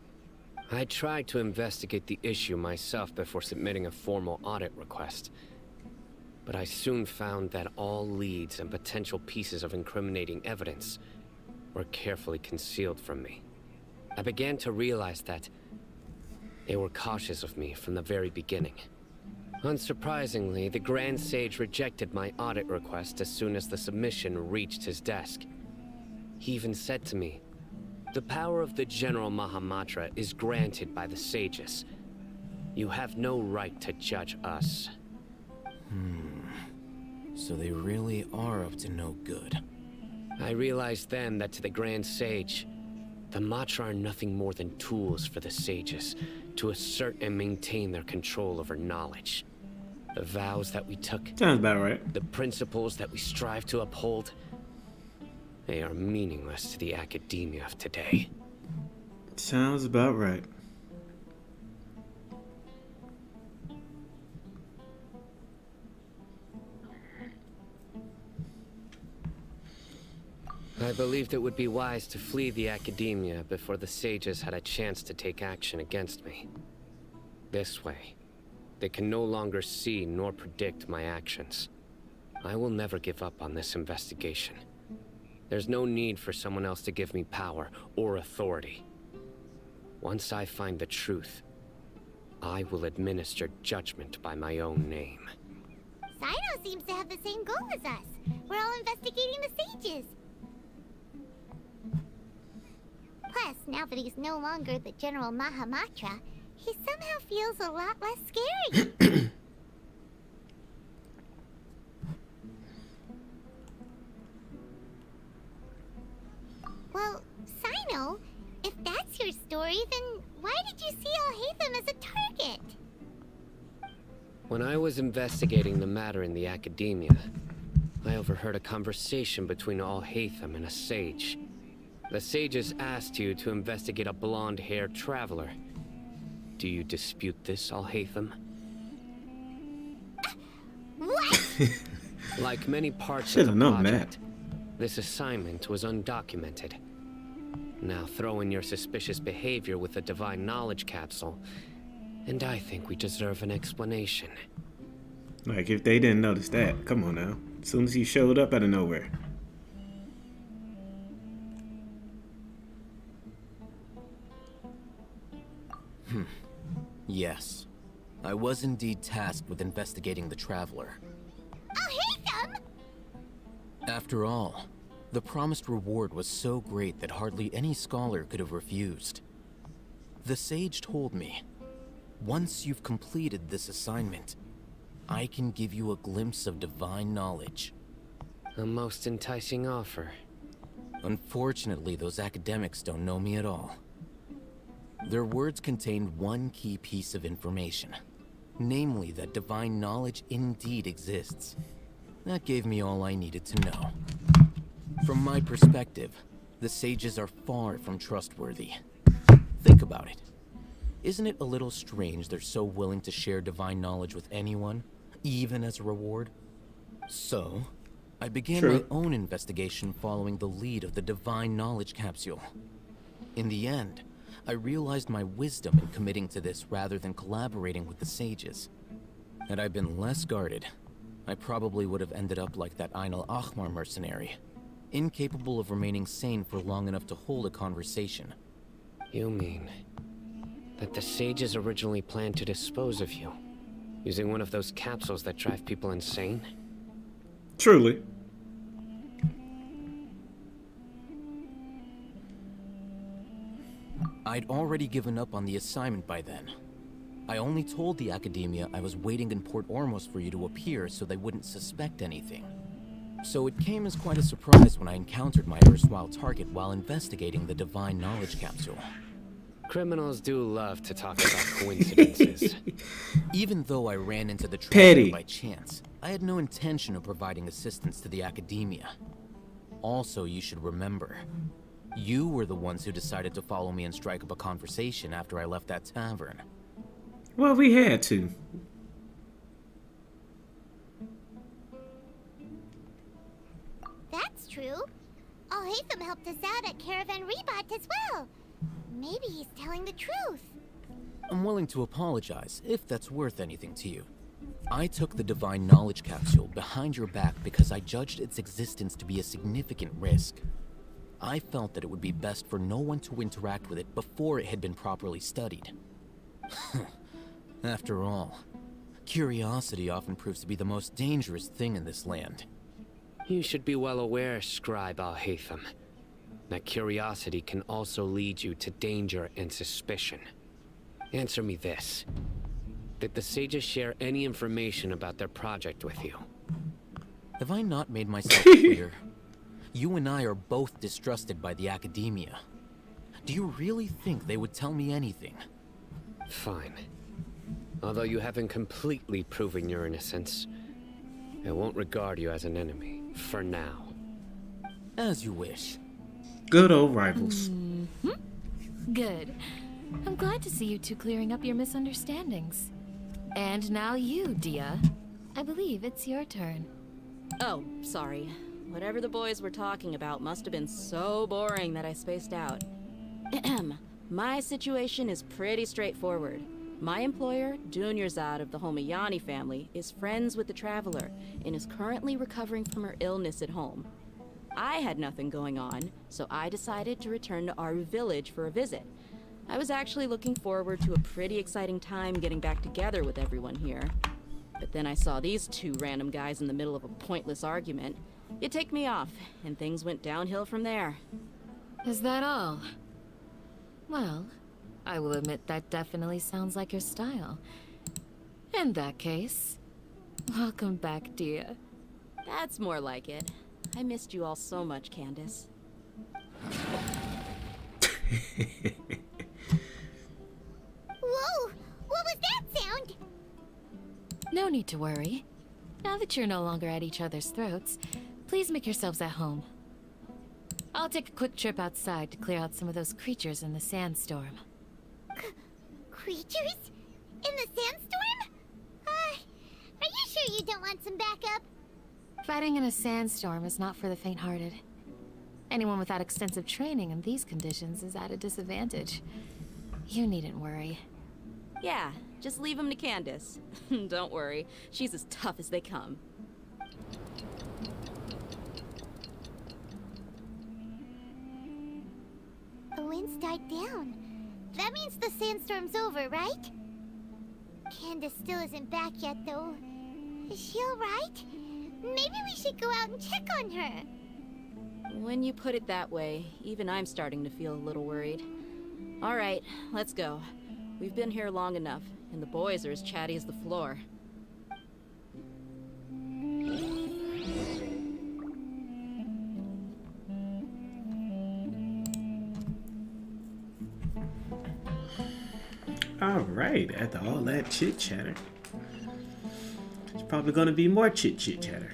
I tried to investigate the issue myself before submitting a formal audit request, but I soon found that all leads and potential pieces of incriminating evidence were carefully concealed from me. I began to realize that they were cautious of me from the very beginning. Unsurprisingly, the Grand Sage rejected my audit request as soon as the submission reached his desk. He even said to me, "The power of the General Mahamatra is granted by the sages. You have no right to judge us." So they really are up to no good. I realized then that to the Grand Sage, the Matra are nothing more than tools for the sages to assert and maintain their control over knowledge. The vows that we took, Sounds about right. the principles that we strive to uphold, they are meaningless to the academia of today. Sounds about right. I believed it would be wise to flee the academia before the sages had a chance to take action against me. This way, they can no longer see nor predict my actions. I will never give up on this investigation. There's no need for someone else to give me power or authority. Once I find the truth, I will administer judgment by my own name. Sino seems to have the same goal as us. We're all investigating the sages. Plus, now that he's no longer the General Mahamatra, he somehow feels a lot less scary. Well, Sino, if that's your story, then why did you see Alhaitham as a target? When I was investigating the matter in the academia, I overheard a conversation between Alhaitham and a sage. The sages asked you to investigate a blonde-haired traveler. Do you dispute this, Alhaitham? What? Like many parts Should've of the known project, this assignment was undocumented. Now throw in your suspicious behavior with the divine knowledge capsule, and I think we deserve an explanation. Like, if they didn't notice that, come on now. As soon as he showed up out of nowhere. Yes. I was indeed tasked with investigating the Traveler. Alhaitham? After all, the promised reward was so great that hardly any scholar could have refused. The sage told me, once you've completed this assignment, I can give you a glimpse of divine knowledge. A most enticing offer. Unfortunately, those academics don't know me at all. Their words contained one key piece of information, namely that divine knowledge indeed exists. That gave me all I needed to know. From my perspective, the sages are far from trustworthy. Think about it. Isn't it a little strange they're so willing to share divine knowledge with anyone, even as a reward? So, I began my own investigation following the lead of the divine knowledge capsule. In the end, I realized my wisdom in committing to this rather than collaborating with the sages. Had I been less guarded, I probably would have ended up like that Ain al-Ahmar mercenary, incapable of remaining sane for long enough to hold a conversation. You mean that the sages originally planned to dispose of you, using one of those capsules that drive people insane? Truly. I'd already given up on the assignment by then. I only told the Academia I was waiting in Port Ormos for you to appear so they wouldn't suspect anything. So it came as quite a surprise when I encountered my erstwhile target while investigating the Divine Knowledge Capsule. Criminals do love to talk about coincidences. Even though I ran into the Petty. traveler by chance, I had no intention of providing assistance to the Academia. Also, you should remember, you were the ones who decided to follow me and strike up a conversation after I left that tavern. Well, we had to. That's true. Alhaitham helped us out at Caravan Rebat as well. Maybe he's telling the truth. I'm willing to apologize, if that's worth anything to you. I took the Divine Knowledge Capsule behind your back because I judged its existence to be a significant risk. I felt that it would be best for no one to interact with it before it had been properly studied. After all, curiosity often proves to be the most dangerous thing in this land. You should be well aware, Scribe Alhaitham, that curiosity can also lead you to danger and suspicion. Answer me this. Did the sages share any information about their project with you? Have I not made myself clear? You and I are both distrusted by the Academia. Do you really think they would tell me anything? Fine. Although you haven't completely proven your innocence, I won't regard you as an enemy, for now. As you wish. Good old rivals. Good. I'm glad to see you two clearing up your misunderstandings. And now you, Dia. I believe it's your turn. Oh, sorry. whatever the boys were talking about must have been so boring that I spaced out. My situation is pretty straightforward. My employer, Dunyarzad of the Homayani family, is friends with the Traveler and is currently recovering from her illness at home. I had nothing going on, so I decided to return to Aru village for a visit. I was actually looking forward to a pretty exciting time getting back together with everyone here. But then I saw these two random guys in the middle of a pointless argument. It ticked me off, and things went downhill from there. Is that all? Well, I will admit that definitely sounds like your style. In that case, welcome back, dear. That's more like it. I missed you all so much, Candace. Whoa! What was that sound? No need to worry. Now that you're no longer at each other's throats, please make yourselves at home. I'll take a quick trip outside to clear out some of those creatures in the sandstorm. Creatures? In the sandstorm? Are you sure you don't want some backup? Fighting in a sandstorm is not for the faint-hearted. Anyone without extensive training in these conditions is at a disadvantage. You needn't worry. Yeah, just leave him to Candace. Don't worry, she's as tough as they come. The winds died down. That means the sandstorm's over, right? Candace still isn't back yet, though. Is she alright? Maybe we should go out and check on her. When you put it that way, even I'm starting to feel a little worried. All right, let's go. We've been here long enough, and the boys are as chatty as the floor. All right, after all that chit chatter, there's probably gonna be more chit chatter.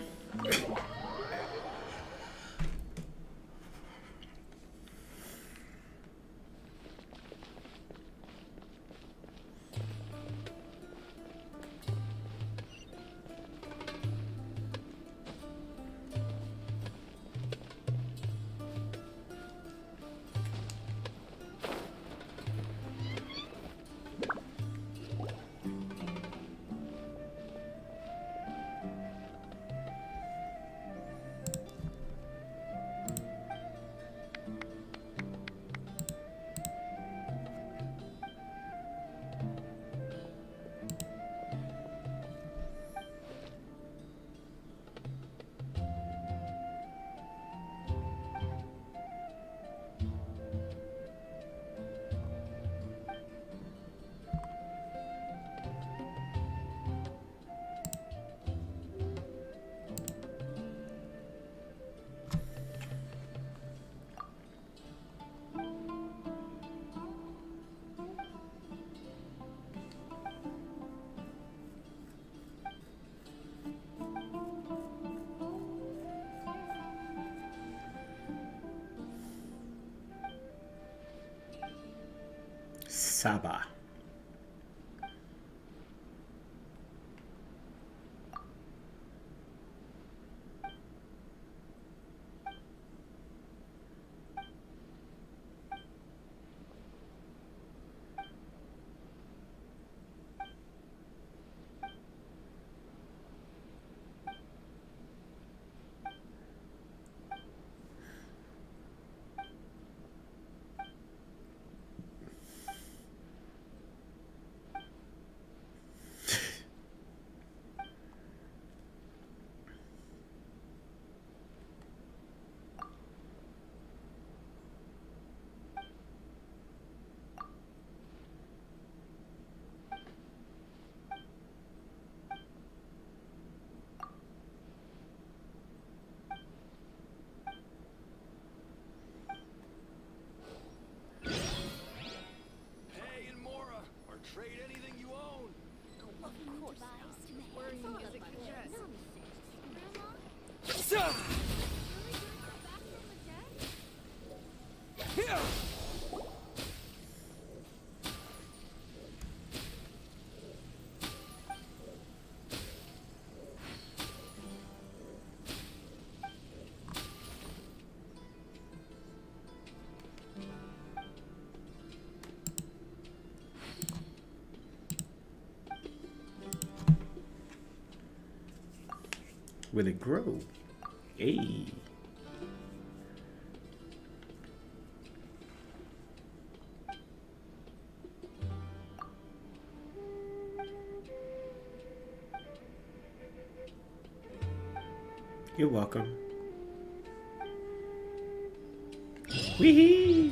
Saba. Will it grow? Hey. You're welcome. Wee-hee!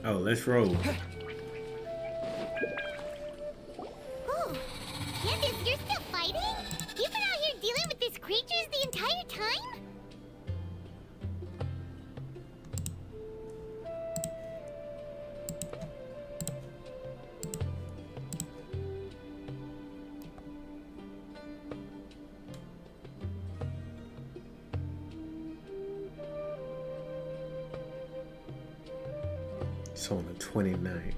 Oh, let's roll. Oh, Candace, you're still fighting? You've been out here dealing with these creatures the entire time? It's on the 29th.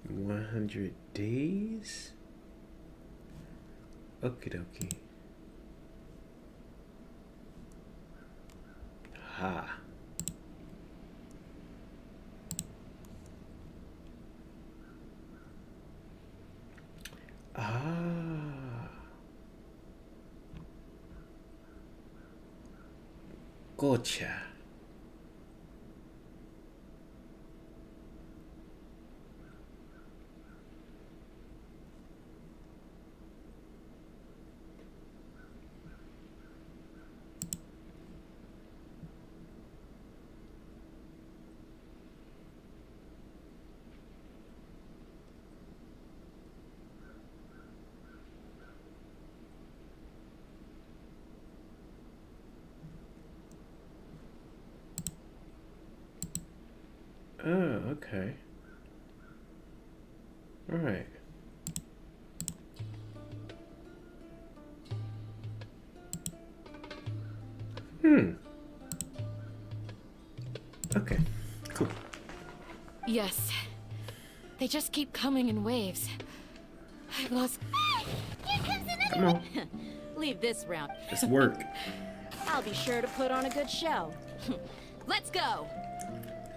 $100? Okie dokie. Ha. Ah. Gotcha. Oh, okay. All right. Okay, cool. Yes. They just keep coming in waves. I've lost... Here comes another Come on. Leave this round. Let's work. I'll be sure to put on a good show. Let's go!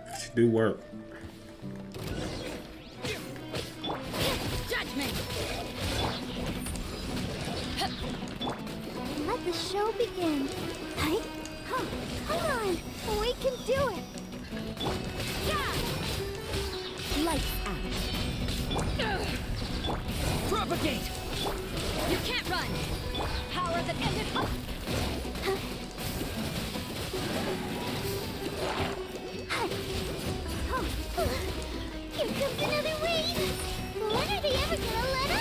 Let's do work. Judgment! Let the show begin. Right? Come on, we can do it. Lights out. Propagate! You can't run! Power that ended up! Here comes another wave. When are they ever gonna let up?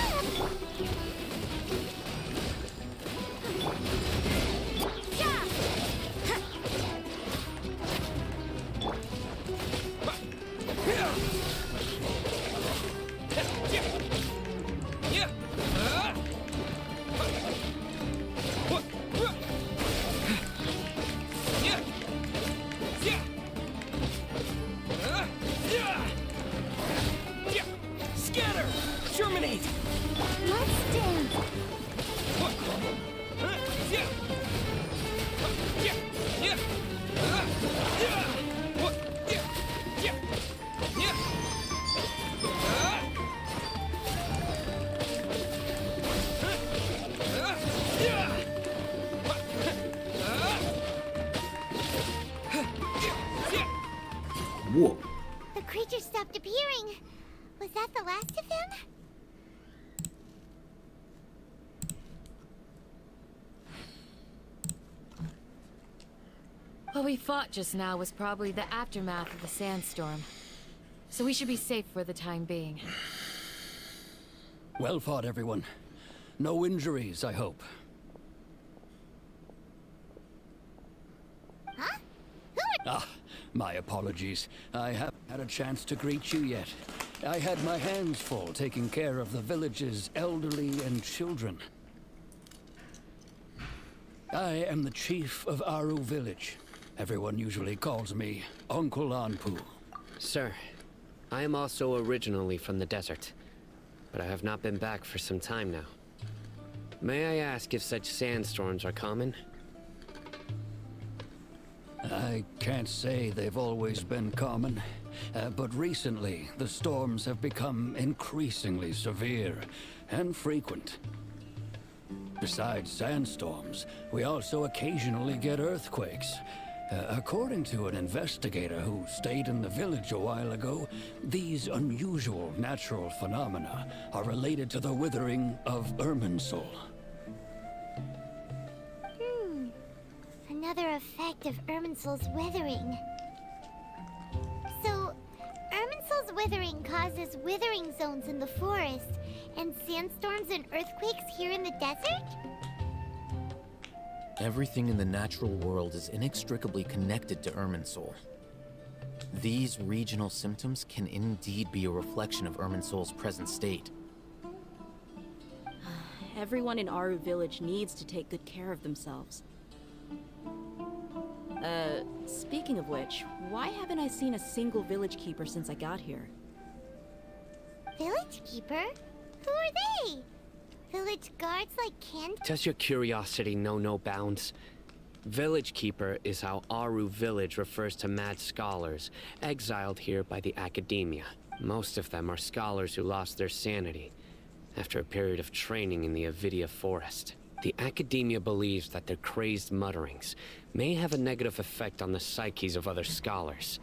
Scatter! Terminate! Let's dance. Whoa. The creatures stopped appearing. Was that the last of them? What we fought just now was probably the aftermath of the sandstorm. So we should be safe for the time being. Well fought, everyone. No injuries, I hope. Ah, my apologies. I haven't had a chance to greet you yet. I had my hands full taking care of the village's elderly and children. I am the chief of Aru village. Everyone usually calls me Uncle Anpu. Sir, I am also originally from the desert, but I have not been back for some time now. May I ask if such sandstorms are common? I can't say they've always been common, but recently the storms have become increasingly severe and frequent. Besides sandstorms, we also occasionally get earthquakes. According to an investigator who stayed in the village a while ago, these unusual natural phenomena are related to the withering of Irminsul. Another effect of Irminsul's withering. So, Irminsul's withering causes withering zones in the forest, and sandstorms and earthquakes here in the desert? Everything in the natural world is inextricably connected to Irminsul. These regional symptoms can indeed be a reflection of Irminsul's present state. Everyone in Aru village needs to take good care of themselves. Speaking of which, why haven't I seen a single village keeper since I got here? Village keeper? Who are they? Village guards like Ken? Does your curiosity know no bounds? Village Keeper is how Aru village refers to mad scholars, exiled here by the academia. Most of them are scholars who lost their sanity after a period of training in the Avidia forest. The academia believes that their crazed mutterings may have a negative effect on the psyches of other scholars.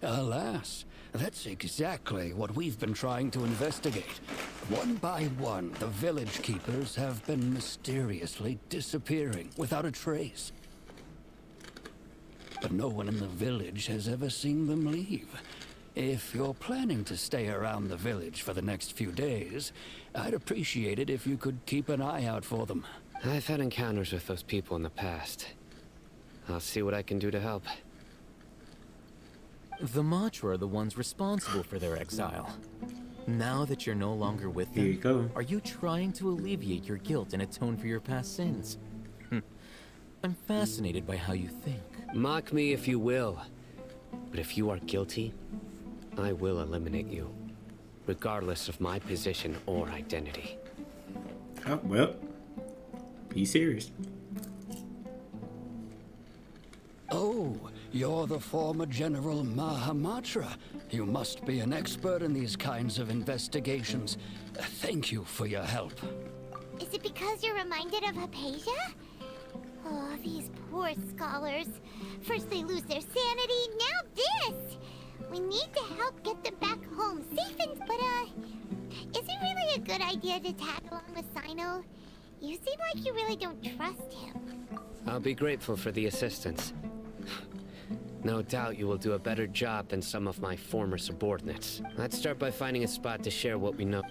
Alas, that's exactly what we've been trying to investigate. One by one, the village keepers have been mysteriously disappearing without a trace. But no one in the village has ever seen them leave. If you're planning to stay around the village for the next few days, I'd appreciate it if you could keep an eye out for them. I've had encounters with those people in the past. I'll see what I can do to help. The Matra are the ones responsible for their exile. Now that you're no longer with them, Here you go. are you trying to alleviate your guilt and atone for your past sins? I'm fascinated by how you think. Mock me if you will, but if you are guilty, I will eliminate you, regardless of my position or identity. Oh, well, be serious. Oh, you're the former General Mahamatra. You must be an expert in these kinds of investigations. Thank you for your help. Is it because you're reminded of Hypatia? Oh, these poor scholars. First they lose their sanity, now this! We need to help get them back home safe and, is it really a good idea to tag along with Sino? You seem like you really don't trust him. I'll be grateful for the assistance. No doubt you will do a better job than some of my former subordinates. Let's start by finding a spot to share what we know.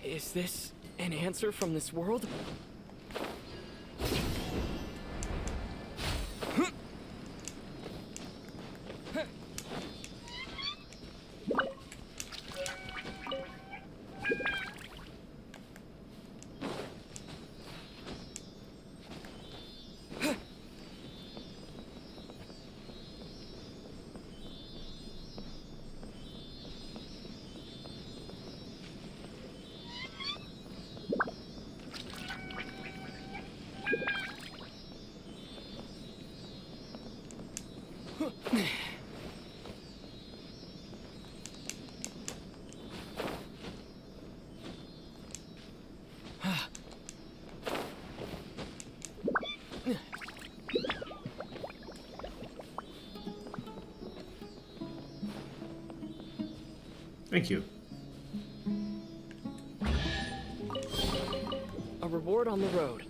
Is this an answer from this world? Thank you. A reward on the road.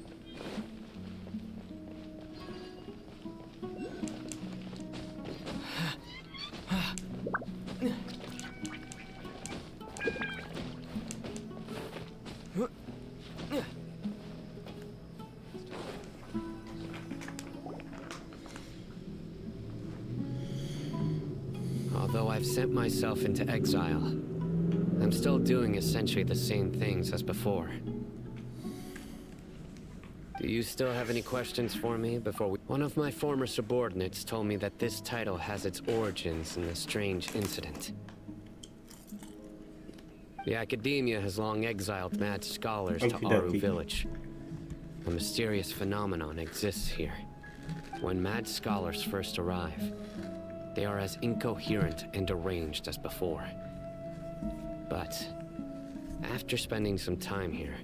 Although I've sent myself into exile, I'm still doing essentially the same things as before. Do you still have any questions for me before we... One of my former subordinates told me that this title has its origins in a strange incident. The Academia has long exiled mad scholars to Aru Village. A mysterious phenomenon exists here. When mad scholars first arrive, they are as incoherent and deranged as before. But after spending some time here,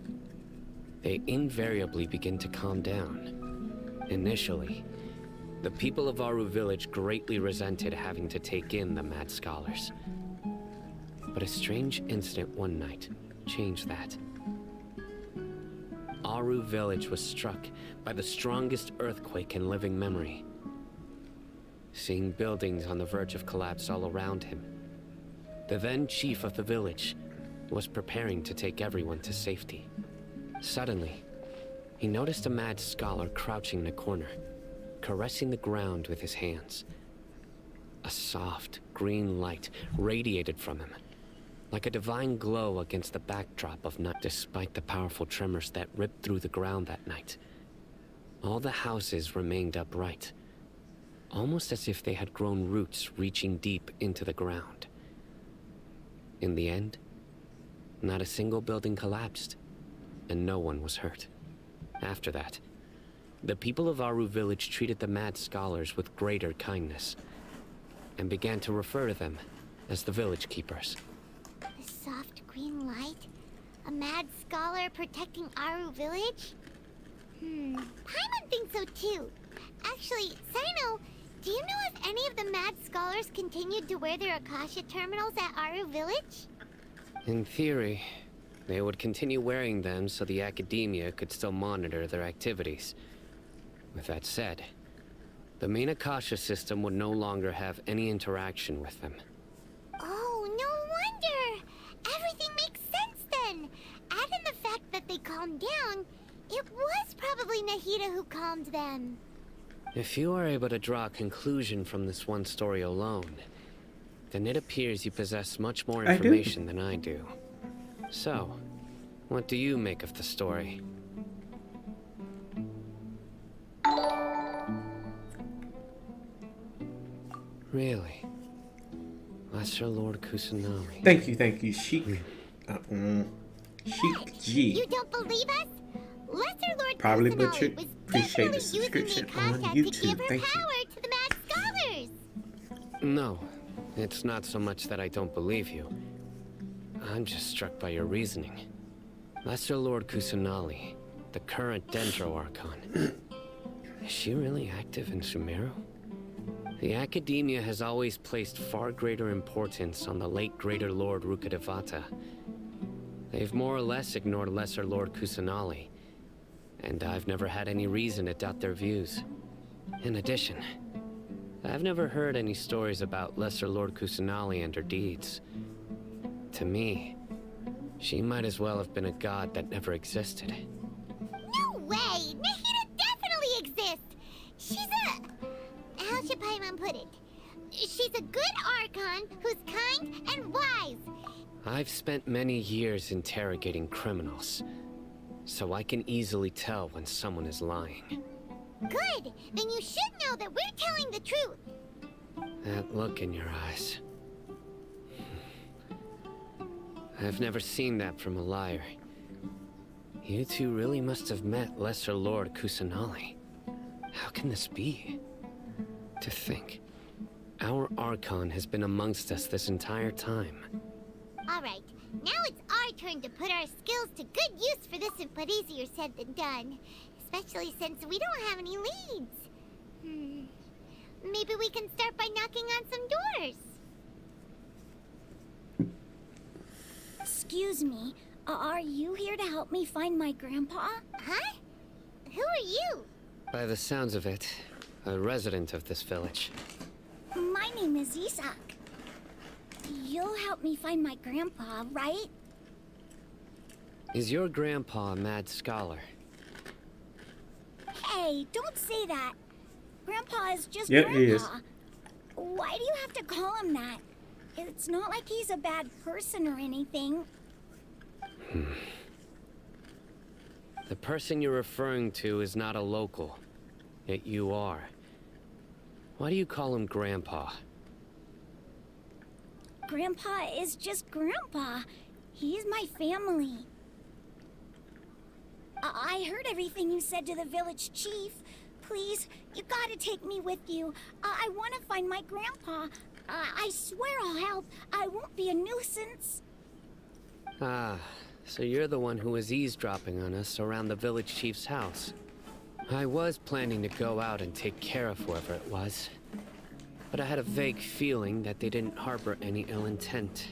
they invariably begin to calm down. Initially, the people of Aru Village greatly resented having to take in the mad scholars. But a strange incident one night changed that. Aru Village was struck by the strongest earthquake in living memory. Seeing buildings on the verge of collapse all around him, the then chief of the village was preparing to take everyone to safety. Suddenly, he noticed a mad scholar crouching in a corner, caressing the ground with his hands. A soft, green light radiated from him, like a divine glow against the backdrop of night. Despite the powerful tremors that ripped through the ground that night, all the houses remained upright, almost as if they had grown roots reaching deep into the ground. In the end, not a single building collapsed, and no one was hurt. After that, the people of Aru Village treated the mad scholars with greater kindness, and began to refer to them as the village keepers. The soft green light? A mad scholar protecting Aru Village? Paimon thinks so too. Actually, Sino, do you know if any of the mad scholars continued to wear their Akasha terminals at Aru Village? In theory, they would continue wearing them so the Academia could still monitor their activities. With that said, the main Akasha system would no longer have any interaction with them. Oh, no wonder! Everything makes sense then! Add in the fact that they calmed down, it was probably Nahida who calmed them. If you are able to draw a conclusion from this one story alone, then it appears you possess much more information than I do. So, what do you make of the story? Really? Lesser Lord Kusanagi. Thank you, Sheik. Sheik G. You don't believe us? Lesser Lord Probably Kusanagi butchered. was Appreciate the definitely using subscription the on Akasha YouTube. to give her Thank you. power to the mad scholars. No, it's not so much that I don't believe you. I'm just struck by your reasoning. Lesser Lord Kusanagi, the current Dendro Archon. Is she really active in Sumeru? The Academia has always placed far greater importance on the late Greater Lord Rukkhadevata. They've more or less ignored Lesser Lord Kusanagi, and I've never had any reason to doubt their views. In addition, I've never heard any stories about Lesser Lord Kusanagi and her deeds. To me, she might as well have been a god that never existed. No way! Nahida definitely exists! She's a... How should Paimon put it? She's a good Archon who's kind and wise. I've spent many years interrogating criminals, so I can easily tell when someone is lying. Good! Then you should know that we're telling the truth. That look in your eyes. I've never seen that from a liar. You two really must have met Lesser Lord Kusanagi. How can this be? To think, our Archon has been amongst us this entire time. Alright, now it's our turn to put our skills to good use for this, but easier said than done. Especially since we don't have any leads. Maybe we can start by knocking on some doors. Excuse me, are you here to help me find my grandpa? Huh? Who are you? By the sounds of it, a resident of this village. My name is Isak. You'll help me find my grandpa, right? Is your grandpa a mad scholar? Hey, don't say that. Grandpa is just Yeah, Grandpa. he is. Why do you have to call him that? It's not like he's a bad person or anything. The person you're referring to is not a local. Yet you are. Why do you call him Grandpa? Grandpa is just Grandpa. He's my family. I heard everything you said to the village chief. Please, you gotta take me with you. I want to find my grandpa. I swear I'll help. I won't be a nuisance. Ah, so you're the one who was eavesdropping on us around the village chief's house. I was planning to go out and take care of whoever it was. But I had a vague feeling that they didn't harbor any ill intent.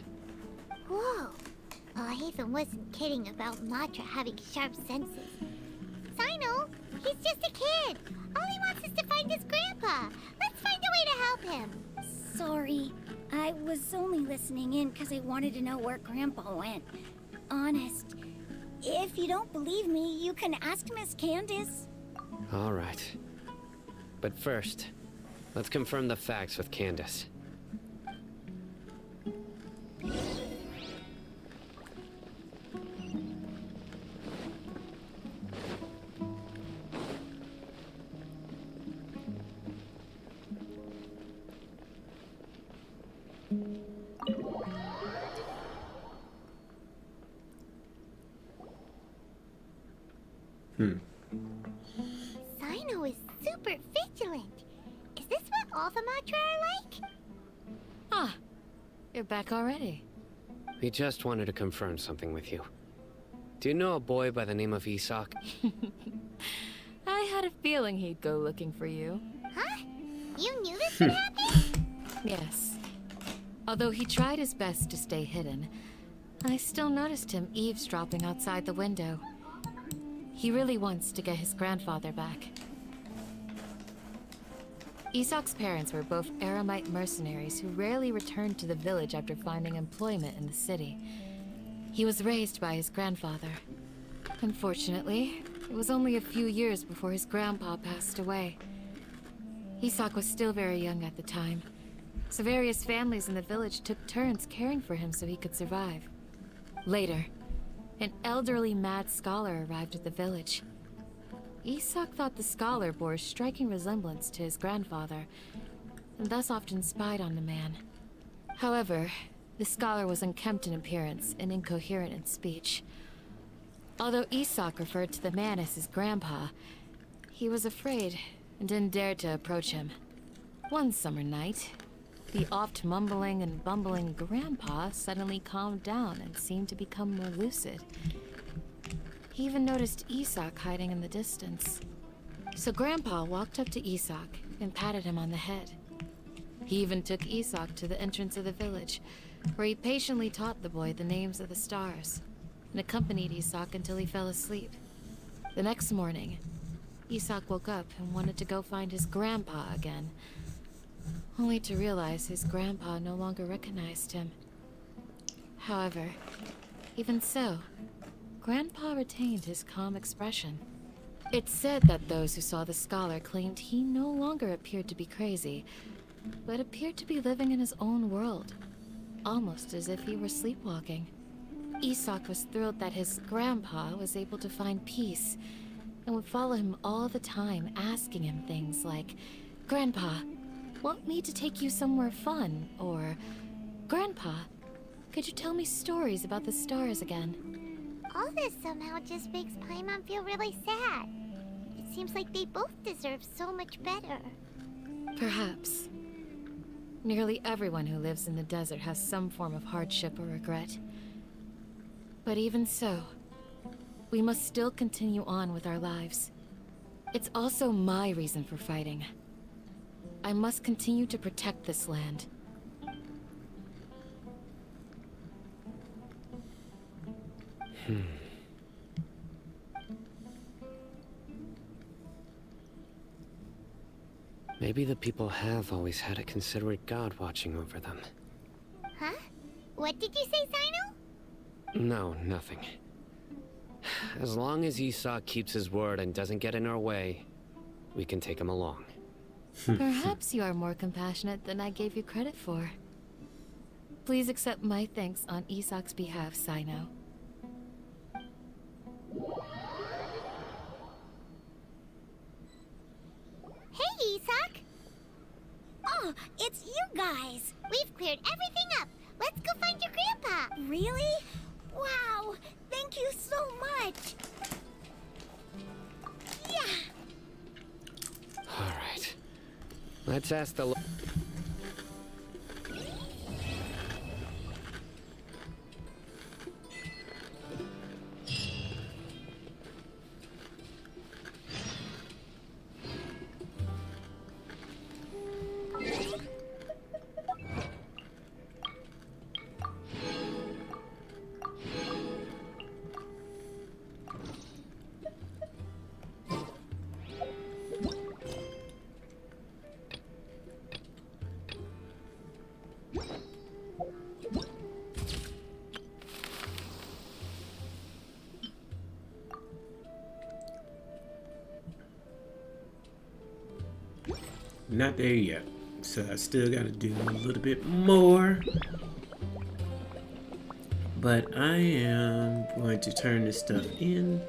Whoa. Oh, Hatham wasn't kidding about Matra having sharp senses. Sino, he's just a kid. All he wants is to find his grandpa. Let's find a way to help him. Sorry. I was only listening in because I wanted to know where Grandpa went. Honest. If you don't believe me, you can ask Miss Candace. All right. But first, let's confirm the facts with Candace. Sino is super vigilant. Is this what all the Matra are like? Ah, you're back already. We just wanted to confirm something with you. Do you know a boy by the name of Isak? I had a feeling he'd go looking for you. Huh? You knew this would happen? Yes. Although he tried his best to stay hidden, I still noticed him eavesdropping outside the window. He really wants to get his grandfather back. Isak's parents were both Aramite mercenaries who rarely returned to the village after finding employment in the city. He was raised by his grandfather. Unfortunately, it was only a few years before his grandpa passed away. Isak was still very young at the time, so various families in the village took turns caring for him so he could survive. Later, an elderly mad scholar arrived at the village. Isak thought the scholar bore a striking resemblance to his grandfather, and thus often spied on the man. However, the scholar was unkempt in appearance and incoherent in speech. Although Isak referred to the man as his grandpa, he was afraid and didn't dare to approach him. One summer night, the oft mumbling and bumbling grandpa suddenly calmed down and seemed to become more lucid. He even noticed Isak hiding in the distance. So Grandpa walked up to Isak and patted him on the head. He even took Isak to the entrance of the village, where he patiently taught the boy the names of the stars, and accompanied Isak until he fell asleep. The next morning, Isak woke up and wanted to go find his grandpa again, only to realize his grandpa no longer recognized him. However, even so, Grandpa retained his calm expression. It's said that those who saw the scholar claimed he no longer appeared to be crazy, but appeared to be living in his own world, almost as if he were sleepwalking. Isak was thrilled that his grandpa was able to find peace, and would follow him all the time, asking him things like, "Grandpa, want me to take you somewhere fun?" Or, "Grandpa, could you tell me stories about the stars again?" All this somehow just makes Paimon feel really sad. It seems like they both deserve so much better. Perhaps. Nearly everyone who lives in the desert has some form of hardship or regret. But even so, we must still continue on with our lives. It's also my reason for fighting. I must continue to protect this land. Maybe the people have always had a considerate god watching over them. Huh? What did you say, Sino? No, nothing. As long as Esau keeps his word and doesn't get in our way, we can take him along. Perhaps you are more compassionate than I gave you credit for. Please accept my thanks on Isak's behalf, Sino. Hey, Isak! Oh, it's you guys. We've cleared everything up. Let's go find your grandpa. Really? Wow, thank you so much. Yeah. All right. Let's ask the... Not there yet, so I still gotta do a little bit more. But I am going to turn this stuff in.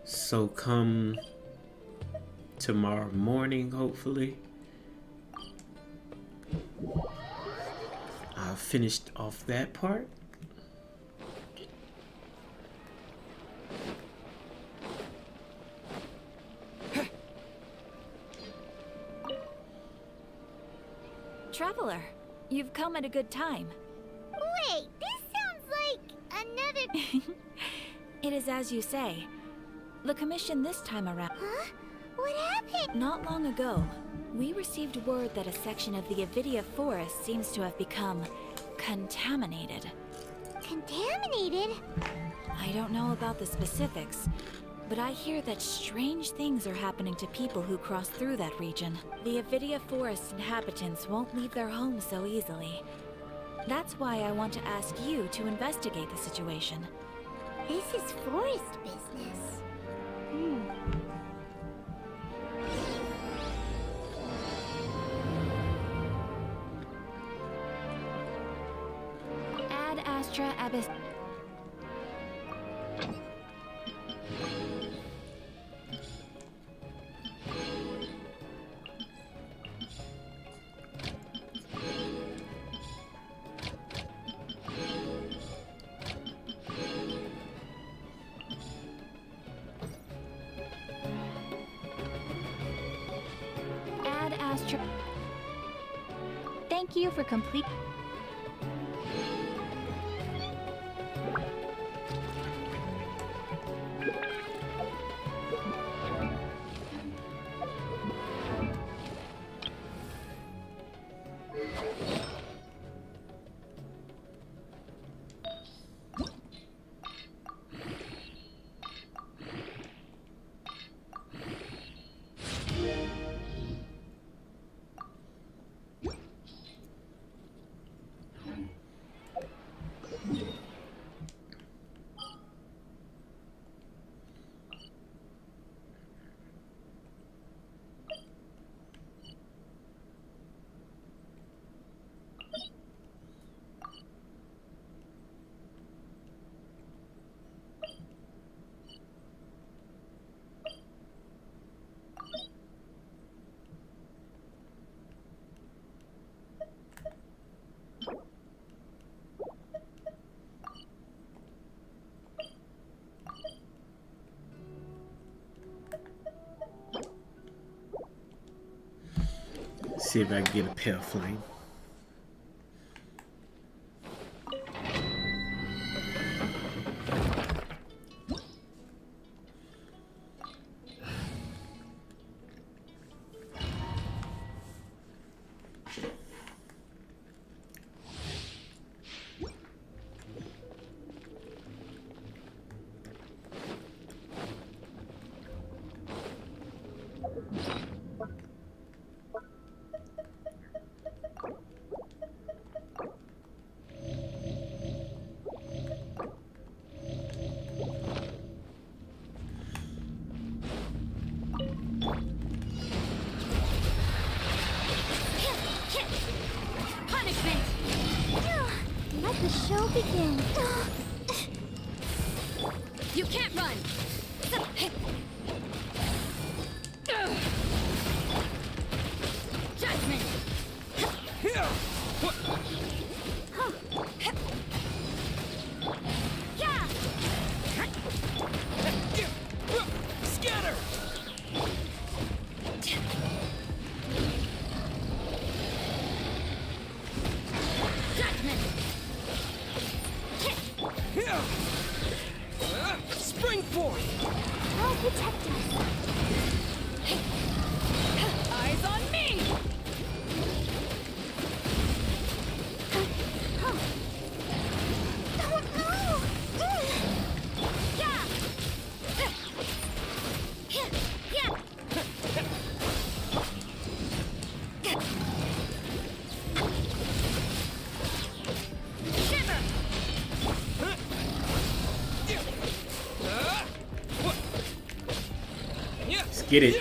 So come tomorrow morning, hopefully, I've finished off that part. Traveler, you've come at a good time. Wait, this sounds like another... It is as you say. The commission this time around... Huh? What happened? Not long ago, we received word that a section of the Avidia forest seems to have become contaminated. Contaminated? I don't know about the specifics, but I hear that strange things are happening to people who cross through that region. The Avidia forest inhabitants won't leave their homes so easily. That's why I want to ask you to investigate the situation. This is forest business. Ad Astra Abyss. Ad Astra. Thank you for complete. See if I can get a pale flame. begin. You can't run! Judgment! Yeah! Scatter! Judgment! Spring forth! I'll protect us. Eyes on me! Oh no! Yeah! Yeah! Shiver! Let's get it.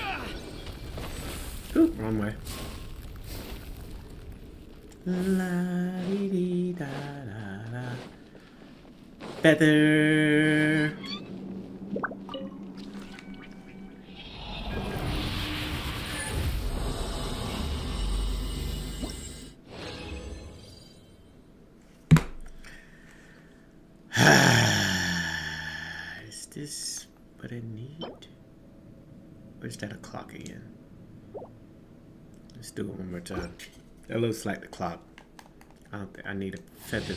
Ooh, wrong way. La dee dee da da da. Feather. Is this what I need? Or is that a clock again? Let's do it one more time. That looks like the clock. I don't think I need a feather.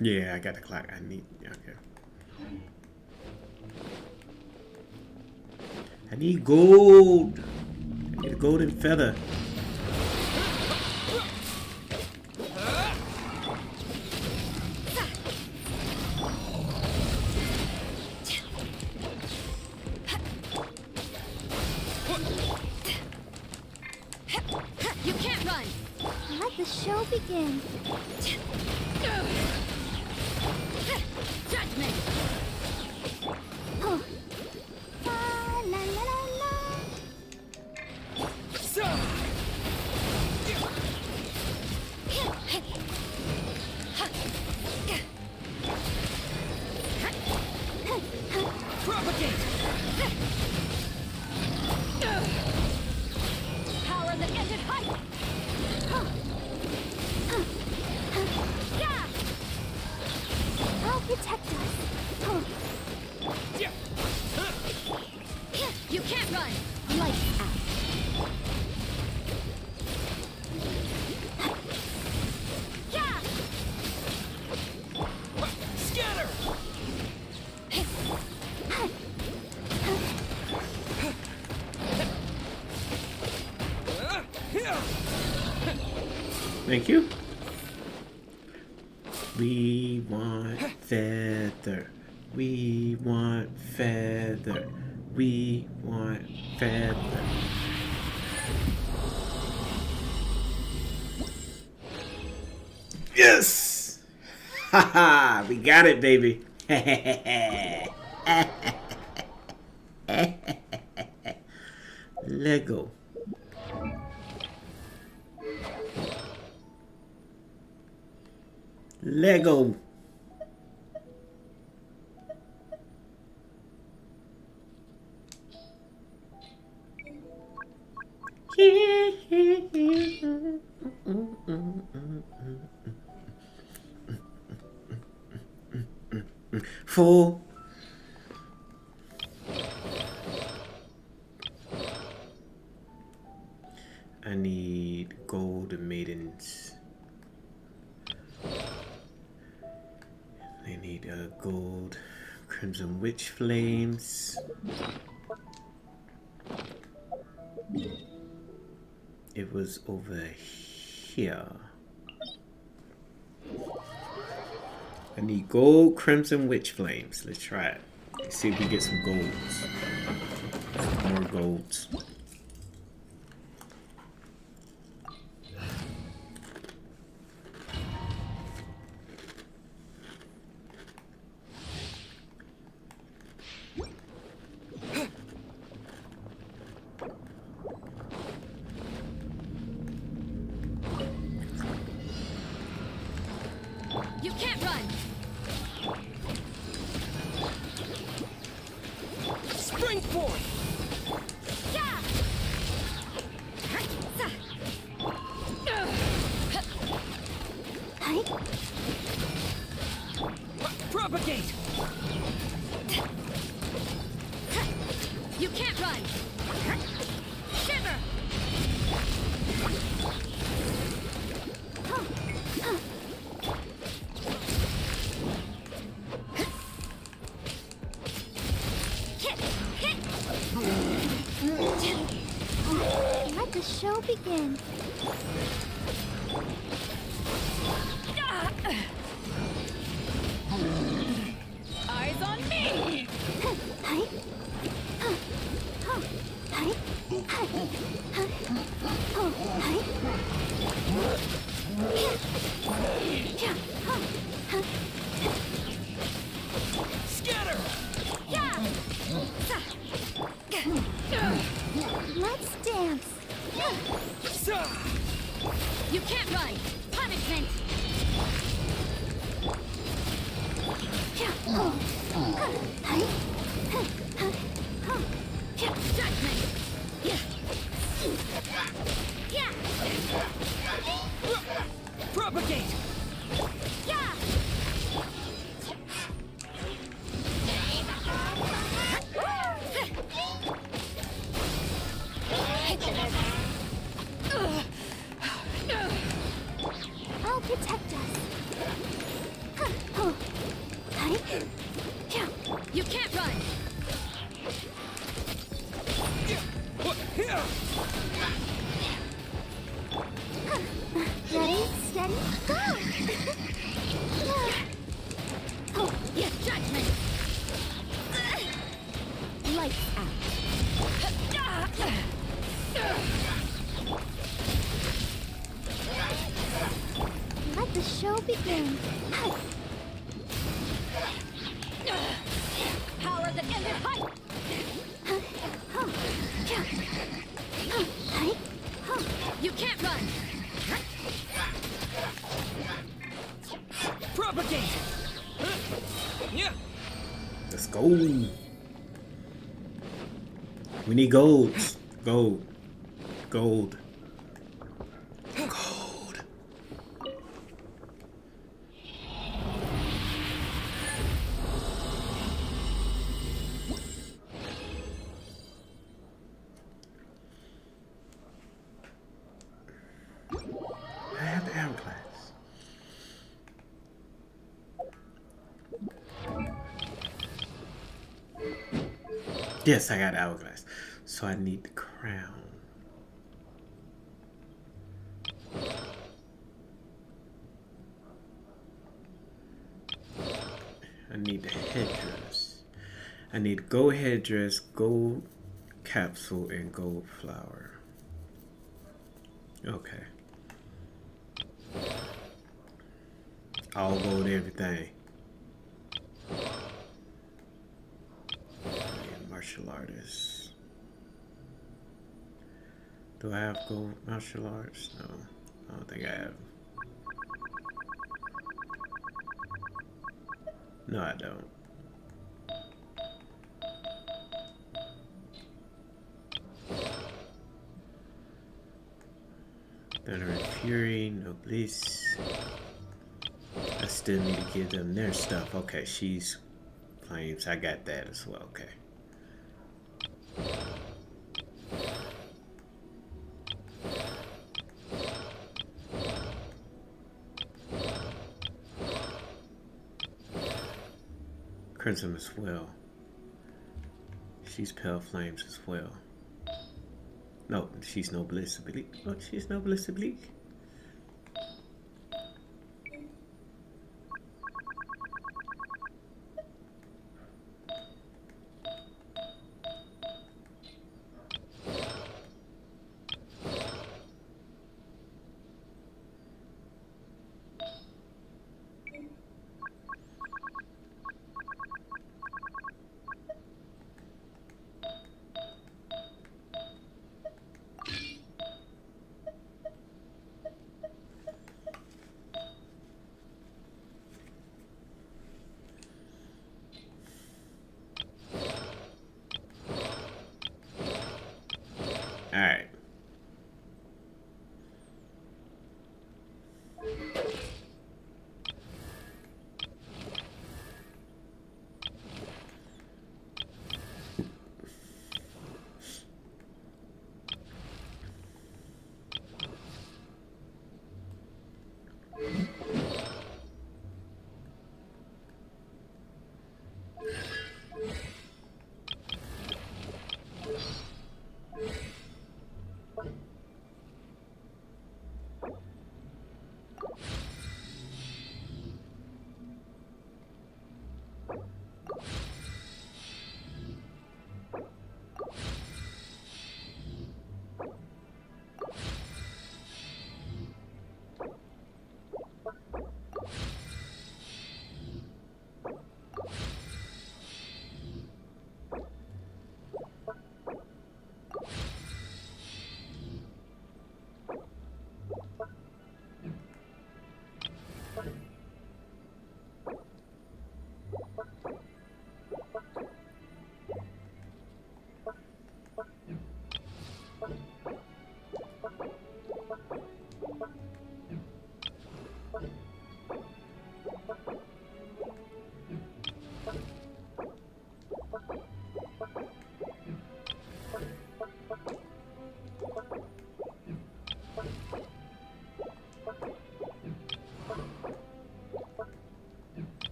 Yeah, I got the clock. I need, okay. I need gold. I need a golden feather. You can't run! Let the show begin. Judgment! Oh. La la la la la. Propagate! Power that ended height! Yeah! I'll protect us. Oh. You can't run! Lights out. Yeah! Scatter! Thank you. We want feather. We want feather. We want feather. Yes! Haha! We got it, baby. Lego. Lego. Full. I need gold maidens. I need gold crimson witch flames. It was over here. I need gold crimson witch flames. Let's try it. Let's see if we get some golds. More golds. You can't run! Spring forth! Yeah! Propagate! You can't run! Shiver! Let the show begin. Eyes on me! Scatter! Let's dance. You can't run! Punishment! Judgment! Propagate! I'll protect us. You can't run! Ready, steady, go! Yeah, judgment! Lights out. Let the show begin. Power that ended height! You can't run! Propagate! Yeah. Let's go. We need golds. Gold. Gold. Gold. I have the hourglass. Yes, I got hourglass. So I need the crown. I need the headdress. I need gold headdress, gold capsule, and gold flower. Okay. All gold everything. Martial artist. Do I have gold martial arts? No, I don't think I have. No, I don't. Thunder and Fury, no bliss. I still need to give them their stuff. Okay, she's flames. I got that as well. Okay. Crimson as well. She's pale flames as well. No, she's noblesse oblique. Oh, she's noblesse oblique.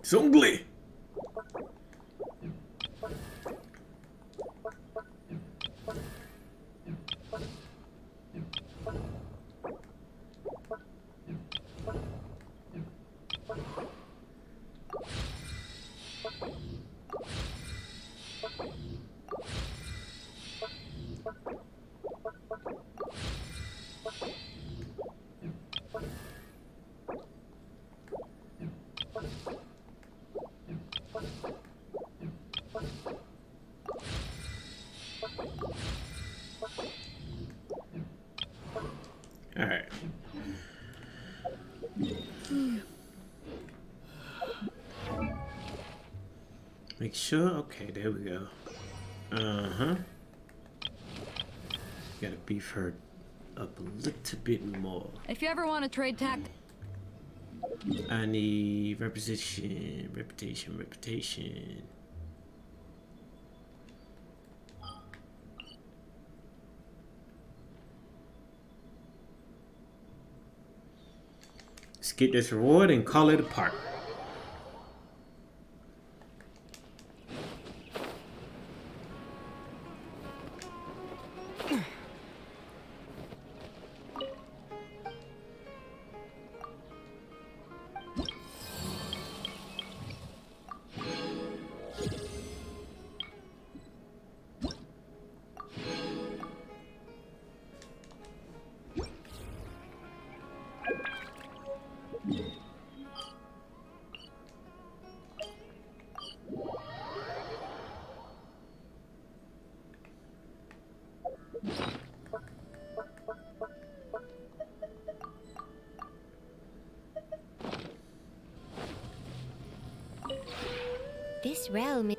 Zongli. All right. Make sure. Okay, there we go. Gotta beef her up a little bit more. If you ever want to trade tactics. I need reputation. Let's get this reward and call it a part. This realm is...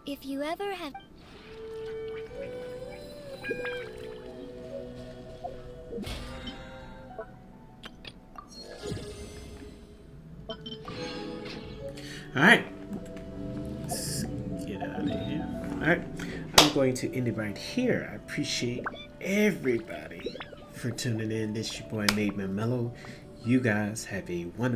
If you ever have... Alright. Let's get out of here. Alright. I'm going to end it right here. I appreciate everybody for tuning in. This is your boy MadeMenMelo. You guys have a wonderful